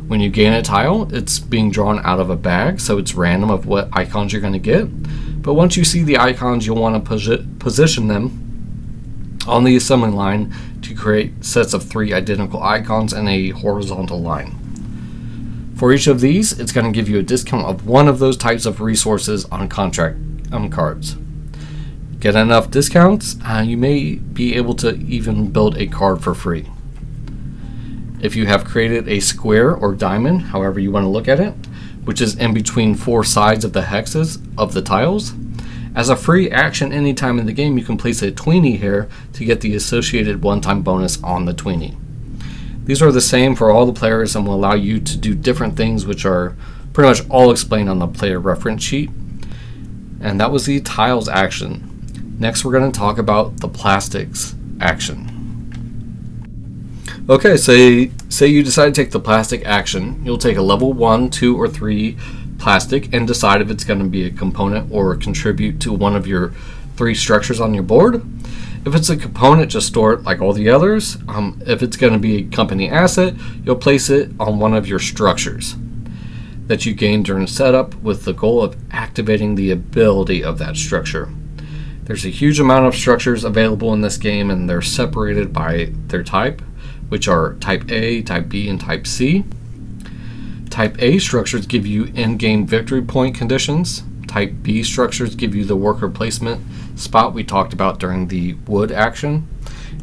When you gain a tile, it's being drawn out of a bag, so it's random of what icons you're going to get. But once you see the icons, you'll want to position them on the assembly line to create sets of 3 identical icons in a horizontal line. For each of these, it's going to give you a discount of one of those types of resources on contract cards. Get enough discounts, you may be able to even build a card for free. If you have created a square or diamond, however you want to look at it, which is in between 4 sides of the hexes of the tiles, as a free action anytime in the game, you can place a tweenie here to get the associated one-time bonus on the tweenie. These are the same for all the players and will allow you to do different things, which are pretty much all explained on the player reference sheet. And that was the tiles action. Next, we're going to talk about the plastics action. Okay, say you decide to take the plastic action. You'll take a level 1, 2, or 3 plastic and decide if it's going to be a component or contribute to one of your 3 structures on your board. If it's a component, just store it like all the others. If it's going to be a company asset, you'll place it on one of your structures that you gain during setup with the goal of activating the ability of that structure. There's a huge amount of structures available in this game, and they're separated by their type, which are Type A, Type B, and Type C. Type A structures give you in-game victory point conditions. Type B structures give you the worker placement spot we talked about during the wood action.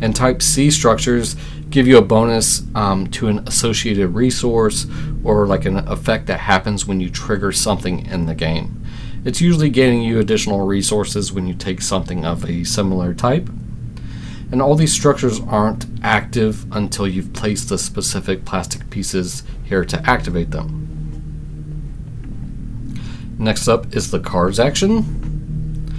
And Type C structures give you a bonus to an associated resource or like an effect that happens when you trigger something in the game. It's usually getting you additional resources when you take something of a similar type. And all these structures aren't active until you've placed the specific plastic pieces here to activate them. Next up is the cards action.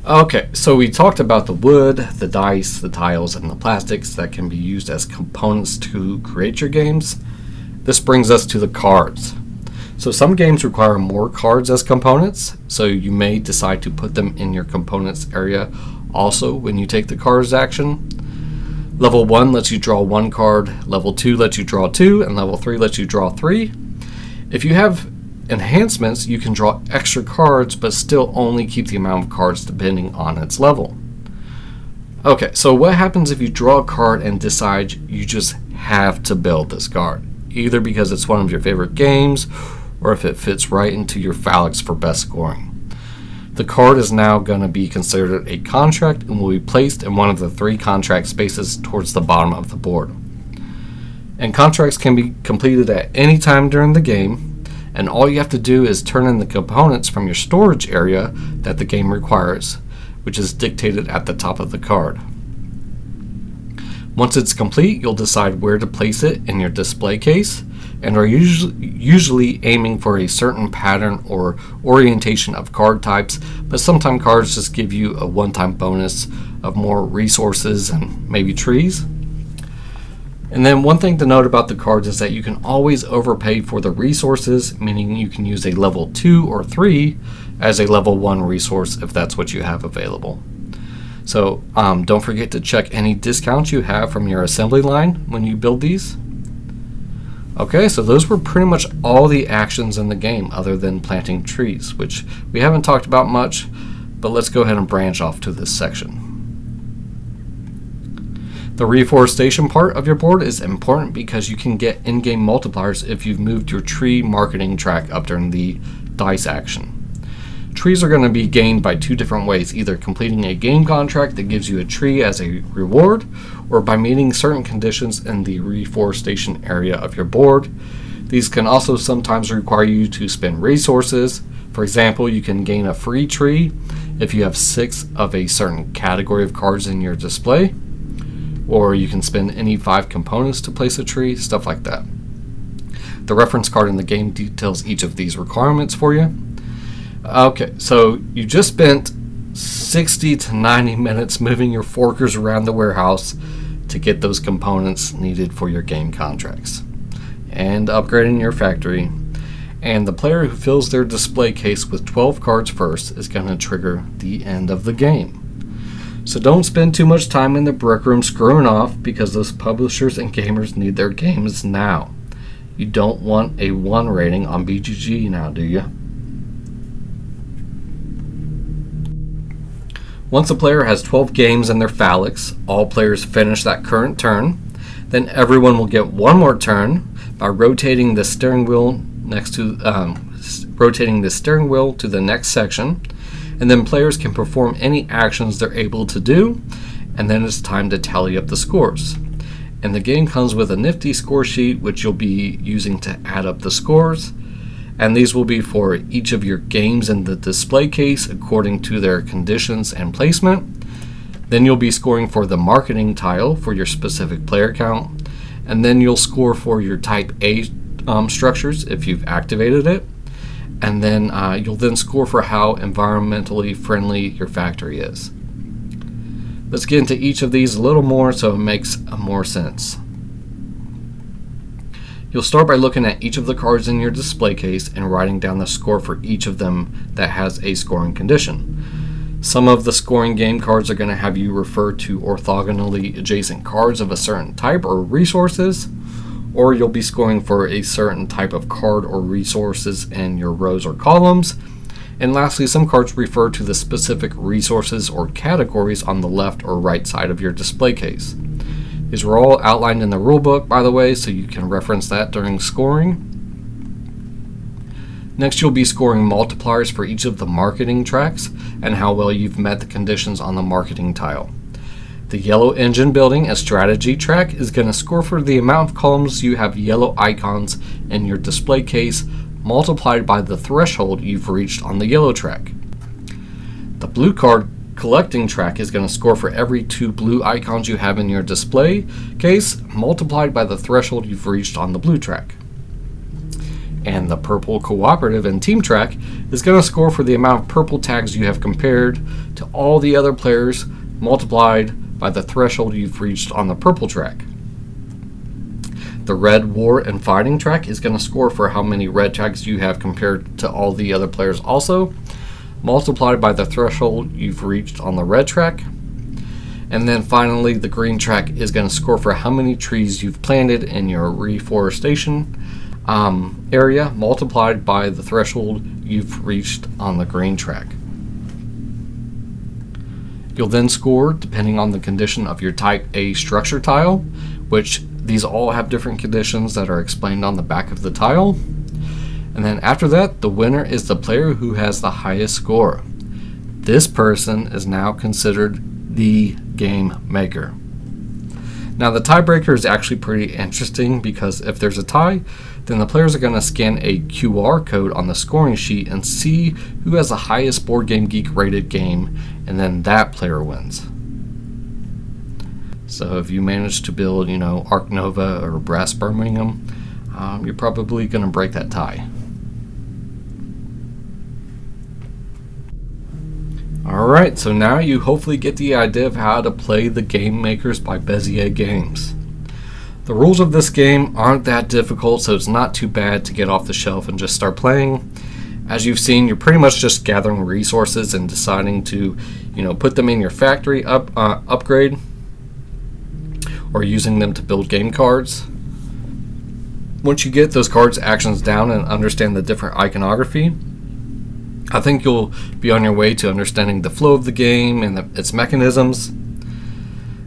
Okay, so we talked about the wood, the dice, the tiles, and the plastics that can be used as components to create your games. This brings us to the cards. So some games require more cards as components, so you may decide to put them in your components area also when you take the cards action. Level 1 lets you draw 1 card, level 2 lets you draw 2, and level 3 lets you draw 3. If you have enhancements, you can draw extra cards, but still only keep the amount of cards depending on its level. Okay, so what happens if you draw a card and decide you just have to build this card, either because it's one of your favorite games or if it fits right into your phalanx for best scoring? The card is now going to be considered a contract and will be placed in one of the 3 contract spaces towards the bottom of the board. And contracts can be completed at any time during the game, and all you have to do is turn in the components from your storage area that the game requires, which is dictated at the top of the card. Once it's complete, you'll decide where to place it in your display case, and are usually aiming for a certain pattern or orientation of card types, but sometimes cards just give you a one-time bonus of more resources and maybe trees. And then one thing to note about the cards is that you can always overpay for the resources, meaning you can use a level 2 or 3 as a level 1 resource if that's what you have available. So don't forget to check any discounts you have from your assembly line when you build these. Okay, so those were pretty much all the actions in the game other than planting trees, which we haven't talked about much, but let's go ahead and branch off to this section. The reforestation part of your board is important because you can get in-game multipliers if you've moved your tree marketing track up during the dice action. Trees are going to be gained by 2 different ways, either completing a game contract that gives you a tree as a reward, or by meeting certain conditions in the reforestation area of your board. These can also sometimes require you to spend resources. For example, you can gain a free tree if you have 6 of a certain category of cards in your display, or you can spend any 5 components to place a tree, stuff like that. The reference card in the game details each of these requirements for you. Okay, so you just spent 60 to 90 minutes moving your forkers around the warehouse to get those components needed for your game contracts and upgrading your factory. And the player who fills their display case with 12 cards first is going to trigger the end of the game. So don't spend too much time in the brick room screwing off, because those publishers and gamers need their games now. You don't want a 1 rating on BGG now, do you? Once a player has 12 games in their phalanx, all players finish that current turn. Then everyone will get one more turn by rotating the steering wheel to the next section, and then players can perform any actions they're able to do, and then it's time to tally up the scores. And the game comes with a nifty score sheet which you'll be using to add up the scores, and these will be for each of your games in the display case according to their conditions and placement. Then you'll be scoring for the marketing tile for your specific player count, and then you'll score for your type A structures if you've activated it, and then you'll then score for how environmentally friendly your factory is. Let's get into each of these a little more so it makes more sense. You'll start by looking at each of the cards in your display case and writing down the score for each of them that has a scoring condition. Some of the scoring game cards are going to have you refer to orthogonally adjacent cards of a certain type or resources, or you'll be scoring for a certain type of card or resources in your rows or columns. And lastly, some cards refer to the specific resources or categories on the left or right side of your display case. These are all outlined in the rulebook, by the way, so you can reference that during scoring. Next, you'll be scoring multipliers for each of the marketing tracks and how well you've met the conditions on the marketing tile. The yellow engine building and strategy track is going to score for the amount of columns you have yellow icons in your display case multiplied by the threshold you've reached on the yellow track. The blue card collecting track is going to score for every 2 blue icons you have in your display case multiplied by the threshold you've reached on the blue track. And the purple cooperative and team track is going to score for the amount of purple tags you have compared to all the other players multiplied by the threshold you've reached on the purple track. The red war and fighting track is going to score for how many red tags you have compared to all the other players also, multiplied by the threshold you've reached on the red track. And then finally, the green track is going to score for how many trees you've planted in your reforestation area, multiplied by the threshold you've reached on the green track. You'll then score depending on the condition of your type A structure tile, which these all have different conditions that are explained on the back of the tile. And then after that, the winner is the player who has the highest score. This person is now considered the game maker. Now the tiebreaker is actually pretty interesting because if there's a tie, then the players are going to scan a QR code on the scoring sheet and see who has the highest Board Game Geek rated game, and then that player wins. So if you manage to build, Arc Nova or Brass Birmingham, you're probably going to break that tie. Alright, so now you hopefully get the idea of how to play the Game Makers by Bezier Games. The rules of this game aren't that difficult, so it's not too bad to get off the shelf and just start playing. As you've seen, you're pretty much just gathering resources and deciding to, put them in your factory upgrade, or using them to build game cards. Once you get those cards' actions down and understand the different iconography, I think you'll be on your way to understanding the flow of the game and its mechanisms.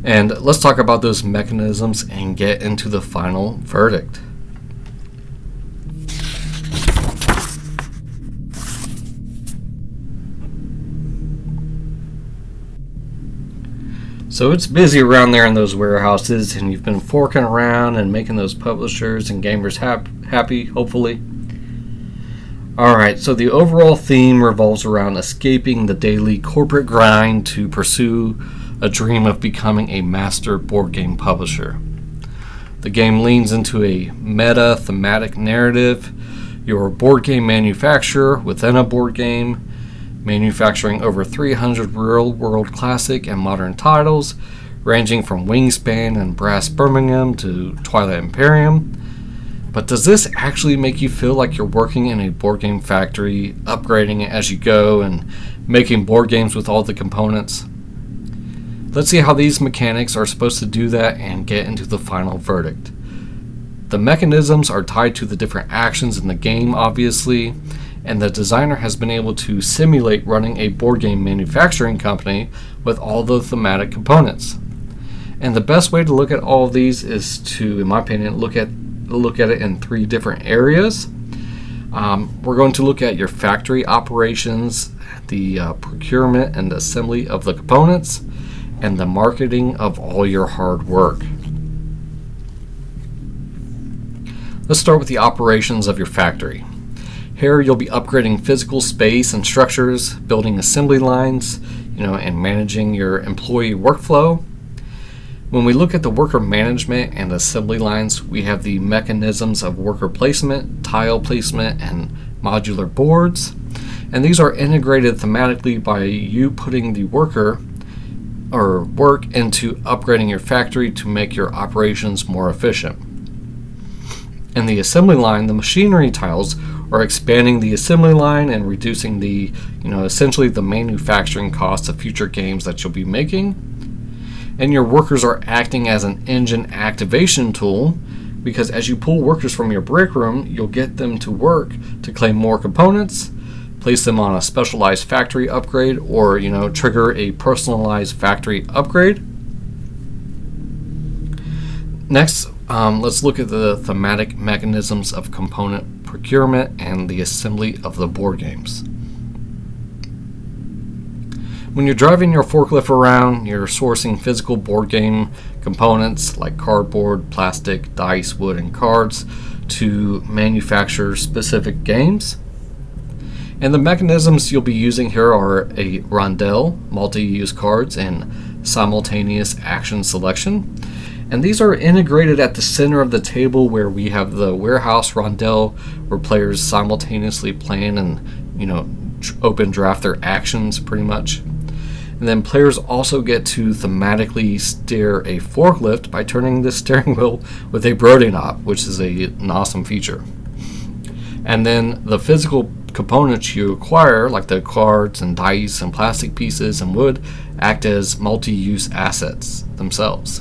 And let's talk about those mechanisms and get into the final verdict. So it's busy around there in those warehouses, and you've been forking around and making those publishers and gamers happy, hopefully. Alright, so the overall theme revolves around escaping the daily corporate grind to pursue a dream of becoming a master board game publisher. The game leans into a meta thematic narrative. You're a board game manufacturer within a board game, manufacturing over 300 real-world classic and modern titles, ranging from Wingspan and Brass Birmingham to Twilight Imperium. But does this actually make you feel like you're working in a board game factory, upgrading it as you go, and making board games with all the components? Let's see how these mechanics are supposed to do that and get into the final verdict. The mechanisms are tied to the different actions in the game, obviously, and the designer has been able to simulate running a board game manufacturing company with all the thematic components. And the best way to look at all of these is to, in my opinion, look at it in three different areas. We're going to look at your factory operations, the procurement and assembly of the components, and the marketing of all your hard work. Let's start with the operations of your factory. Here you'll be upgrading physical space and structures, building assembly lines, and managing your employee workflow. When we look at the worker management and assembly lines, we have the mechanisms of worker placement, tile placement, and modular boards. And these are integrated thematically by you putting the work into upgrading your factory to make your operations more efficient. In the assembly line, the machinery tiles are expanding the assembly line and reducing the, essentially the manufacturing costs of future games that you'll be making. And your workers are acting as an engine activation tool, because as you pull workers from your break room, you'll get them to work to claim more components, place them on a specialized factory upgrade, or trigger a personalized factory upgrade. Next, let's look at the thematic mechanisms of component procurement and the assembly of the board games. When you're driving your forklift around, you're sourcing physical board game components like cardboard, plastic, dice, wood, and cards to manufacture specific games. And the mechanisms you'll be using here are a rondelle, multi-use cards, and simultaneous action selection. And these are integrated at the center of the table, where we have the warehouse rondelle, where players simultaneously plan and open draft their actions pretty much. And then players also get to thematically steer a forklift by turning the steering wheel with a Brody knob, which is an awesome feature. And then the physical components you acquire, like the cards and dice and plastic pieces and wood, act as multi-use assets themselves.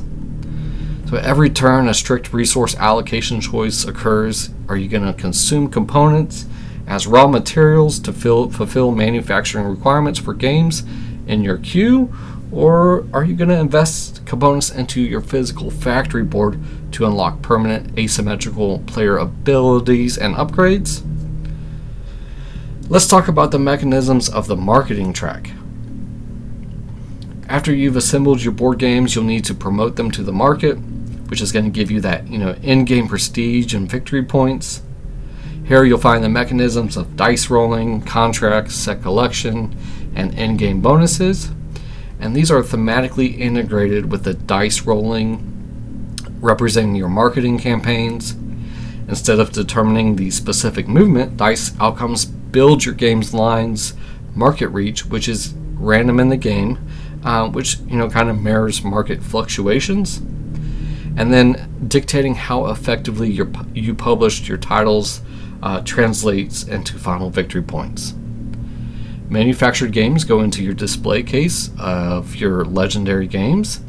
So at every turn, a strict resource allocation choice occurs. Are you going to consume components as raw materials to fulfill manufacturing requirements for games in your queue, or are you going to invest components into your physical factory board to unlock permanent asymmetrical player abilities and upgrades? Let's talk about the mechanisms of the marketing track. After you've assembled your board games, you'll need to promote them to the market, which is going to give you that in-game prestige and victory points. Here you'll find the mechanisms of dice rolling, contracts, set collection, and in-game bonuses. And these are thematically integrated with the dice rolling representing your marketing campaigns. Instead of determining the specific movement, dice outcomes build your game's line's market reach, which is random in the game, which kind of mirrors market fluctuations. And then dictating how effectively you published your titles translates into final victory points. Manufactured games go into your display case of your legendary games,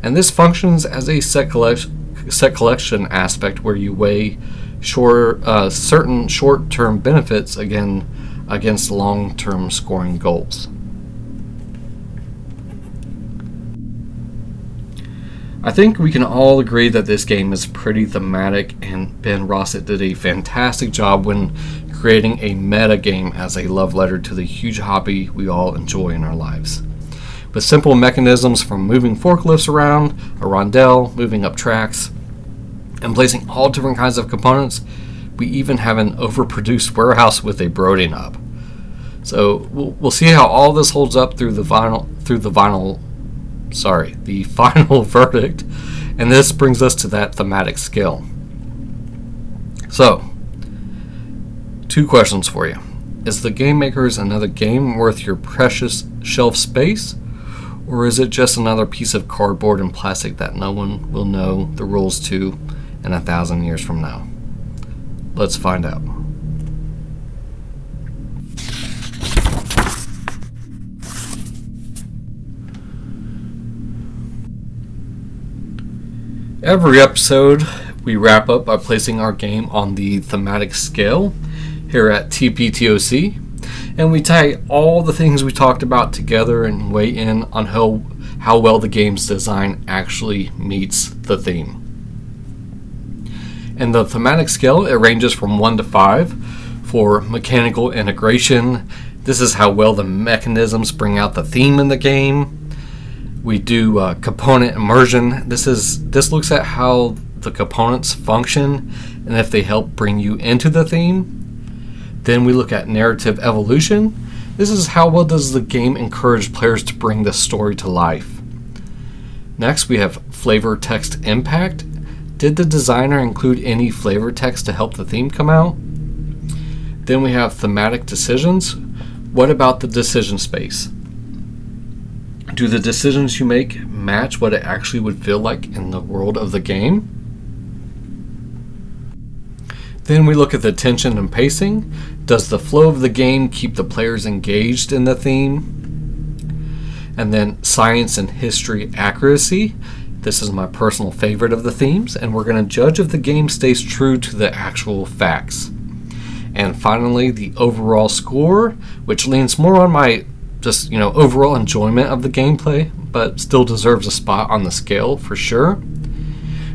and this functions as a set collection aspect where you weigh certain short-term benefits against long-term scoring goals. I think we can all agree that this game is pretty thematic, and Ben Rossett did a fantastic job when creating a meta game as a love letter to the huge hobby we all enjoy in our lives. With simple mechanisms from moving forklifts around, a rondelle, moving up tracks, and placing all different kinds of components, we even have an overproduced warehouse with a Brody knob. So we'll see how all this holds up through the final verdict, and this brings us to that thematic skill. So, 2 questions for you. Is The Game Makers another game worth your precious shelf space, or is it just another piece of cardboard and plastic that no one will know the rules to in 1,000 years from now? Let's find out. Every episode, We wrap up by placing our game on the thematic scale here at TPTOC, and we tie all the things we talked about together and weigh in on how well the game's design actually meets the theme. And the thematic scale, it ranges from 1 to 5 for mechanical integration. This is how well the mechanisms bring out the theme in the game. We do component immersion. This looks at how the components function and if they help bring you into the theme. Then we look at narrative evolution. This is how well does the game encourage players to bring the story to life. Next, we have flavor text impact. Did the designer include any flavor text to help the theme come out? Then we have thematic decisions. What about the decision space? Do the decisions you make match what it actually would feel like in the world of the game? Then we look at the tension and pacing. Does the flow of the game keep the players engaged in the theme? And then science and history accuracy. This is my personal favorite of the themes, and we're going to judge if the game stays true to the actual facts. And finally, the overall score, which leans more on my overall enjoyment of the gameplay, but still deserves a spot on the scale for sure.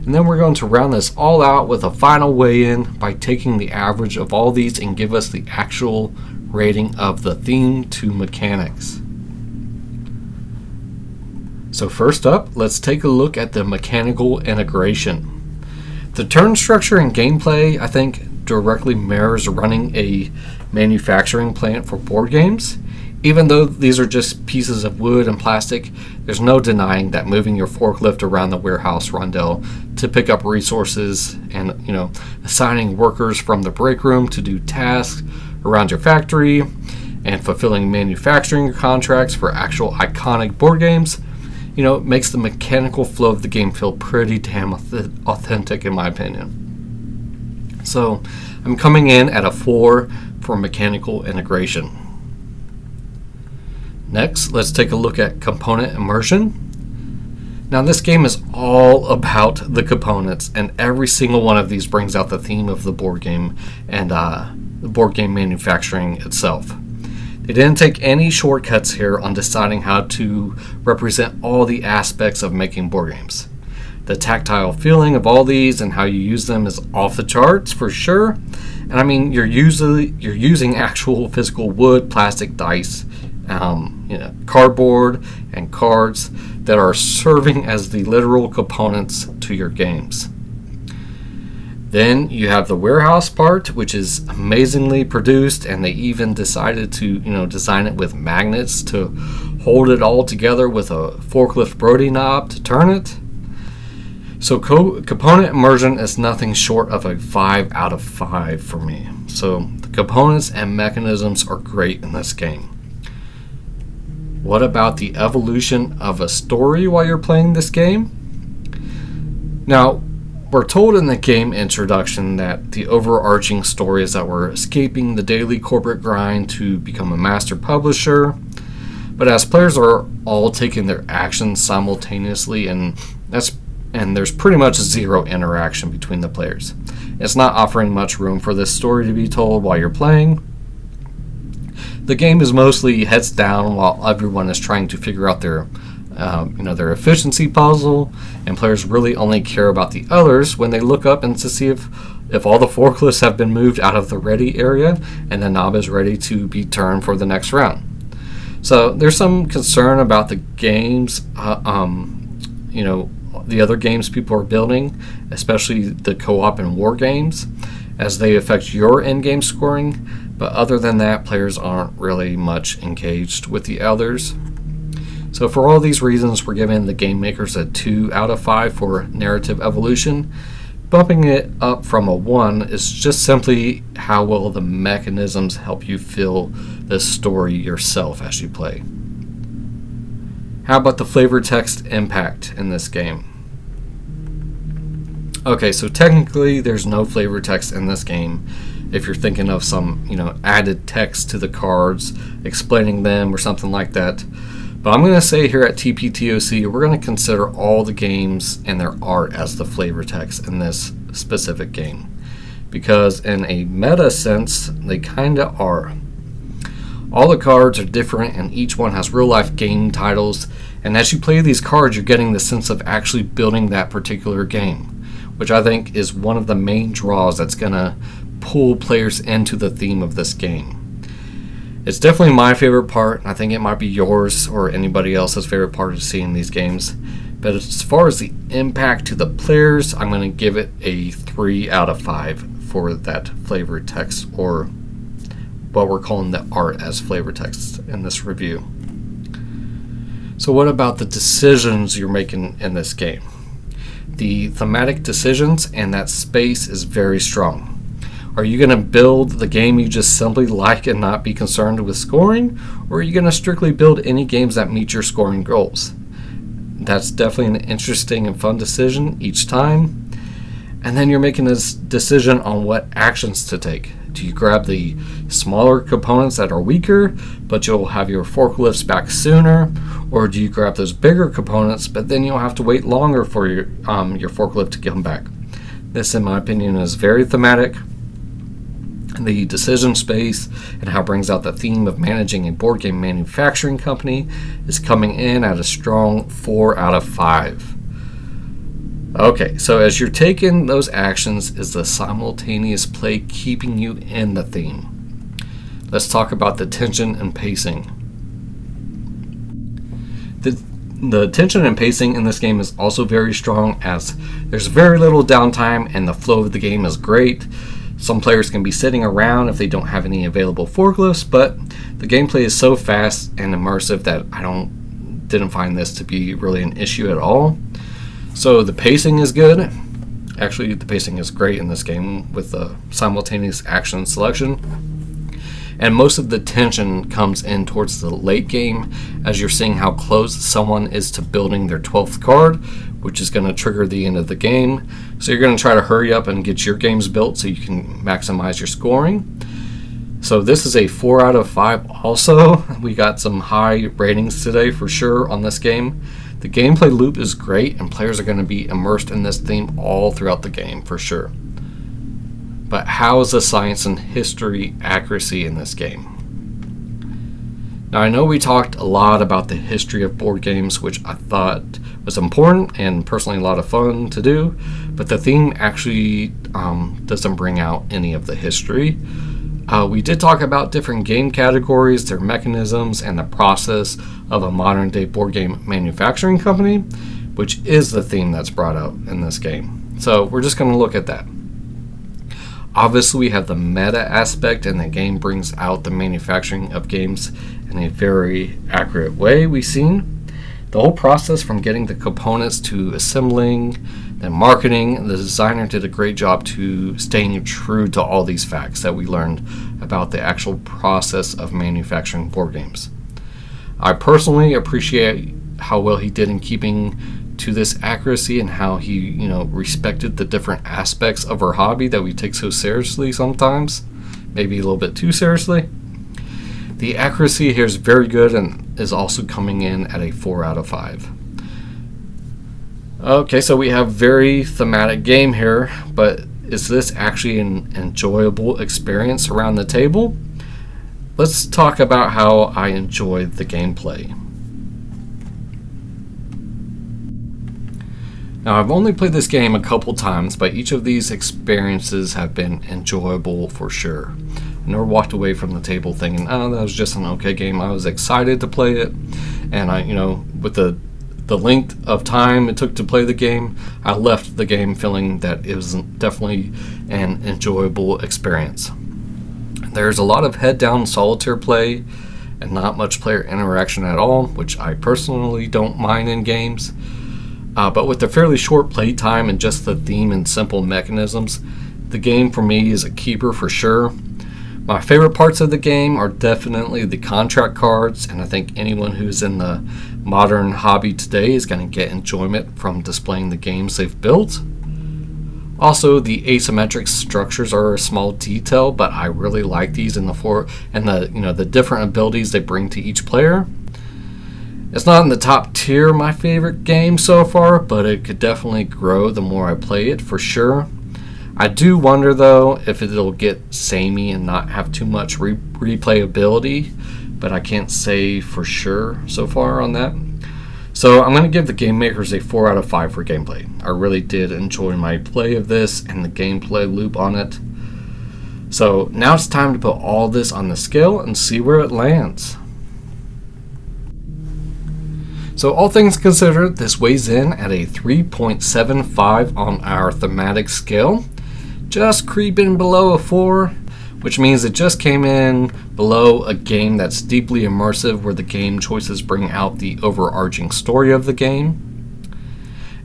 And then we're going to round this all out with a final weigh-in by taking the average of all these and give us the actual rating of the theme to mechanics. So first up, let's take a look at the mechanical integration. The turn structure and gameplay, I think, directly mirrors running a manufacturing plant for board games. Even though these are just pieces of wood and plastic, there's no denying that moving your forklift around the warehouse rondel to pick up resources and, assigning workers from the break room to do tasks around your factory and fulfilling manufacturing contracts for actual iconic board games, makes the mechanical flow of the game feel pretty damn authentic in my opinion. So I'm coming in at a 4 for mechanical integration. Next, let's take a look at component immersion. Now, this game is all about the components, and every single one of these brings out the theme of the board game and the board game manufacturing itself. They didn't take any shortcuts here on deciding how to represent all the aspects of making board games. The tactile feeling of all these and how you use them is off the charts for sure. And I mean, you're using actual physical wood, plastic, dice, cardboard and cards that are serving as the literal components to your games. Then you have the warehouse part, which is amazingly produced, and they even decided to design it with magnets to hold it all together with a forklift Brody knob to turn it. So component immersion is nothing short of a 5 out of 5 for me. So the components and mechanisms are great in this game. What about the evolution of a story while you're playing this game? Now, we're told in the game introduction that the overarching story is that we're escaping the daily corporate grind to become a master publisher. But as players are all taking their actions simultaneously, and there's pretty much zero interaction between the players. It's not offering much room for this story to be told while you're playing. The game is mostly heads down while everyone is trying to figure out their efficiency puzzle, and players really only care about the others when they look up and to see if all the forklifts have been moved out of the ready area and the knob is ready to be turned for the next round. So there's some concern about the games, the other games people are building, especially the co-op and war games, as they affect your in-game scoring. But other than that, players aren't really much engaged with the others. So for all these reasons, we're giving the game makers a 2 out of 5 for narrative evolution. Bumping it up from a 1 is just simply how well the mechanisms help you feel the story yourself as you play. How about the flavor text impact in this game? Okay, so technically there's no flavor text in this game. If you're thinking of some, added text to the cards, explaining them or something like that. But I'm going to say here at TPTOC, we're going to consider all the games and their art as the flavor text in this specific game. Because in a meta sense, they kind of are. All the cards are different and each one has real life game titles, and as you play these cards you're getting the sense of actually building that particular game, which I think is one of the main draws that's going to pull players into the theme of this game. It's definitely my favorite part, and I think it might be yours or anybody else's favorite part of seeing these games. But as far as the impact to the players, I'm going to give it a 3 out of 5 for that flavor text, or what we're calling the art as flavor text in this review. So what about the decisions you're making in this game? The thematic decisions and that space is very strong. Are you going to build the game you just simply like and not be concerned with scoring? Or are you going to strictly build any games that meet your scoring goals? That's definitely an interesting and fun decision each time. And then you're making this decision on what actions to take. Do you grab the smaller components that are weaker, but you'll have your forklifts back sooner? Or do you grab those bigger components, but then you'll have to wait longer for your forklift to come back? This, in my opinion, is very thematic. The decision space and how it brings out the theme of managing a board game manufacturing company is coming in at a strong 4 out of 5. Okay, so as you're taking those actions, is the simultaneous play keeping you in the theme? Let's talk about the tension and pacing. The tension and pacing in this game is also very strong, as there's very little downtime and the flow of the game is great. Some players can be sitting around if they don't have any available forklifts, but the gameplay is so fast and immersive that I didn't find this to be really an issue at all. So the pacing is good. Actually, the pacing is great in this game with the simultaneous action selection. And most of the tension comes in towards the late game as you're seeing how close someone is to building their 12th card, which is going to trigger the end of the game. So you're going to try to hurry up and get your games built so you can maximize your scoring. So this is a 4 out of 5 also. We got some high ratings today for sure on this game. The gameplay loop is great and players are going to be immersed in this theme all throughout the game for sure. But how is the science and history accuracy in this game? Now I know we talked a lot about the history of board games, which I thought was important and personally a lot of fun to do, but the theme actually doesn't bring out any of the history. We did talk about different game categories, their mechanisms, and the process of a modern day board game manufacturing company, which is the theme that's brought out in this game. So we're just going to look at that. Obviously, we have the meta aspect, and the game brings out the manufacturing of games in a very accurate way. We've seen the whole process from getting the components to assembling, then marketing. The designer did a great job to staying true to all these facts that we learned about the actual process of manufacturing board games. I personally appreciate how well he did in keeping to this accuracy and how he, respected the different aspects of our hobby that we take so seriously sometimes, maybe a little bit too seriously. The accuracy here is very good and is also coming in at a 4 out of 5. Okay, so we have very thematic game here, but is this actually an enjoyable experience around the table? Let's talk about how I enjoyed the gameplay. Now, I've only played this game a couple times, but each of these experiences have been enjoyable for sure. I never walked away from the table thinking, oh, that was just an okay game. I was excited to play it, and with the length of time it took to play the game, I left the game feeling that it was definitely an enjoyable experience. There's a lot of head-down solitaire play and not much player interaction at all, which I personally don't mind in games. But with the fairly short play time and just the theme and simple mechanisms, the game for me is a keeper for sure. My favorite parts of the game are definitely the contract cards, and I think anyone who's in the modern hobby today is going to get enjoyment from displaying the games they've built. Also, the asymmetric structures are a small detail, but I really like these and the different abilities they bring to each player. It's not in the top tier of my favorite game so far, but it could definitely grow the more I play it for sure. I do wonder, though, if it'll get samey and not have too much replayability, but I can't say for sure so far on that. So I'm going to give the game makers a 4 out of 5 for gameplay. I really did enjoy my play of this and the gameplay loop on it. So now it's time to put all this on the scale and see where it lands. So all things considered, this weighs in at a 3.75 on our thematic scale, just creeping below a 4, which means it just came in below a game that's deeply immersive, where the game choices bring out the overarching story of the game.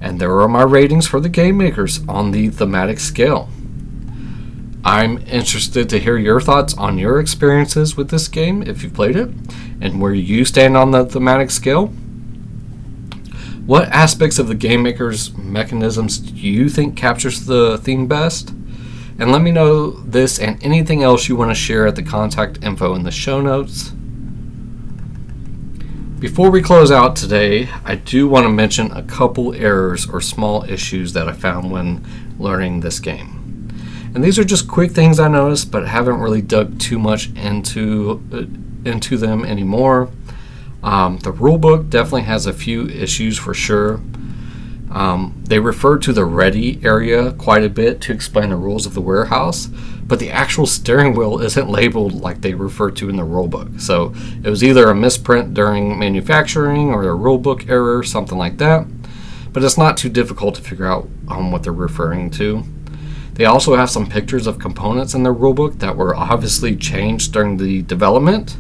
And there are my ratings for the game makers on the thematic scale. I'm interested to hear your thoughts on your experiences with this game, if you've played it, and where you stand on the thematic scale. What aspects of the game maker's mechanisms do you think captures the theme best? And let me know this and anything else you want to share at the contact info in the show notes. Before we close out today, I do want to mention a couple errors or small issues that I found when learning this game. And these are just quick things I noticed, but haven't really dug too much into them anymore. The rulebook definitely has a few issues for sure. They refer to the ready area quite a bit to explain the rules of the warehouse, but the actual steering wheel isn't labeled like they refer to in the rulebook. So it was either a misprint during manufacturing or a rulebook error, something like that. But it's not too difficult to figure out what they're referring to. They also have some pictures of components in their rulebook that were obviously changed during the development,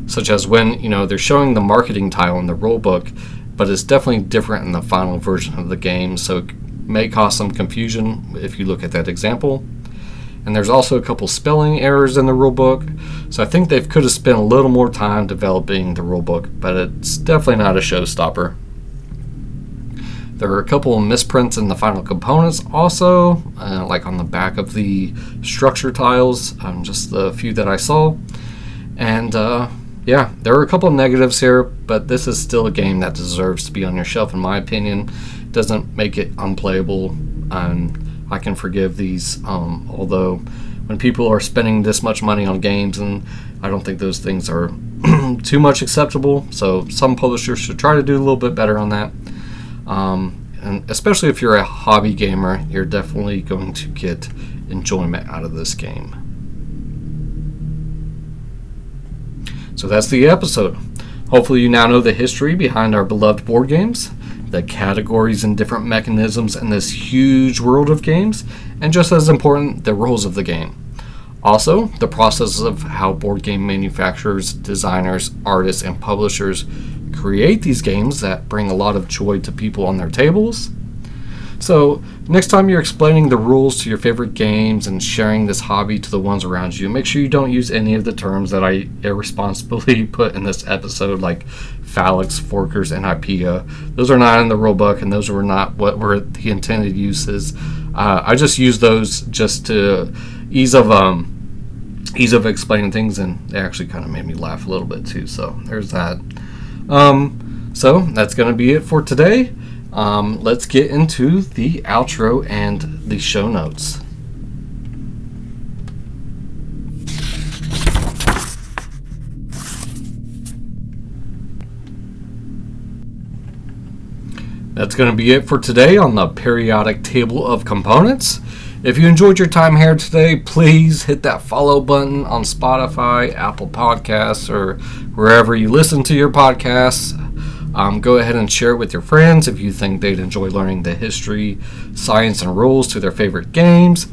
such as when they're showing the marketing tile in the rulebook, but it's definitely different in the final version of the game, so it may cause some confusion if you look at that example. And there's also a couple spelling errors in the rulebook, so I think they could have spent a little more time developing the rulebook, but it's definitely not a showstopper. There are a couple of misprints in the final components also, like on the back of the structure tiles, just the few that I saw. And yeah, there are a couple of negatives here, but this is still a game that deserves to be on your shelf in my opinion. It doesn't make it unplayable, and I can forgive these, although when people are spending this much money on games, and I don't think those things are too much acceptable, so some publishers should try to do a little bit better on that. And especially if you're a hobby gamer, you're definitely going to get enjoyment out of this game. So that's the episode. Hopefully you now know the history behind our beloved board games, the categories and different mechanisms in this huge world of games, and just as important, the rules of the game. Also, the process of how board game manufacturers, designers, artists, and publishers create these games that bring a lot of joy to people on their tables. So, next time you're explaining the rules to your favorite games and sharing this hobby to the ones around you, make sure you don't use any of the terms that I irresponsibly put in this episode, like phalanx, forkers, and IPEA. Those are not in the rulebook, and those were not what were the intended uses. I just use those just to ease of explaining things, and they actually kind of made me laugh a little bit too. So there's that. So that's going to be it for today. Let's get into the outro and the show notes. That's going to be it for today on the periodic table of components. If you enjoyed your time here today, please hit that follow button on Spotify, Apple Podcasts, or wherever you listen to your podcasts. Go ahead and share it with your friends if you think they'd enjoy learning the history, science, and rules to their favorite games.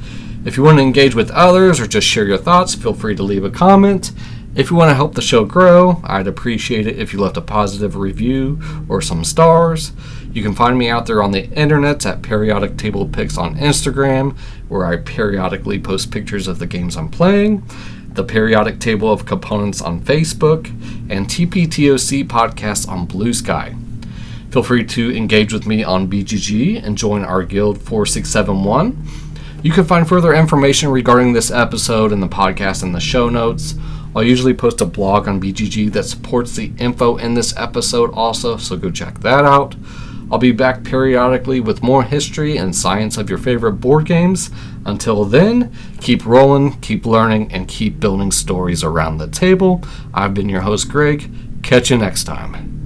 If you want to engage with others or just share your thoughts, feel free to leave a comment. If you want to help the show grow, I'd appreciate it if you left a positive review or some stars. You can find me out there on the internet at Periodic Table Pics on Instagram, where I periodically post pictures of the games I'm playing, the Periodic Table of Components on Facebook, and TPTOC Podcast on Blue Sky. Feel free to engage with me on BGG and join our Guild 4671. You can find further information regarding this episode and the podcast in the show notes. I'll usually post a blog on BGG that supports the info in this episode also, so go check that out. I'll be back periodically with more history and science of your favorite board games. Until then, keep rolling, keep learning, and keep building stories around the table. I've been your host, Greg. Catch you next time.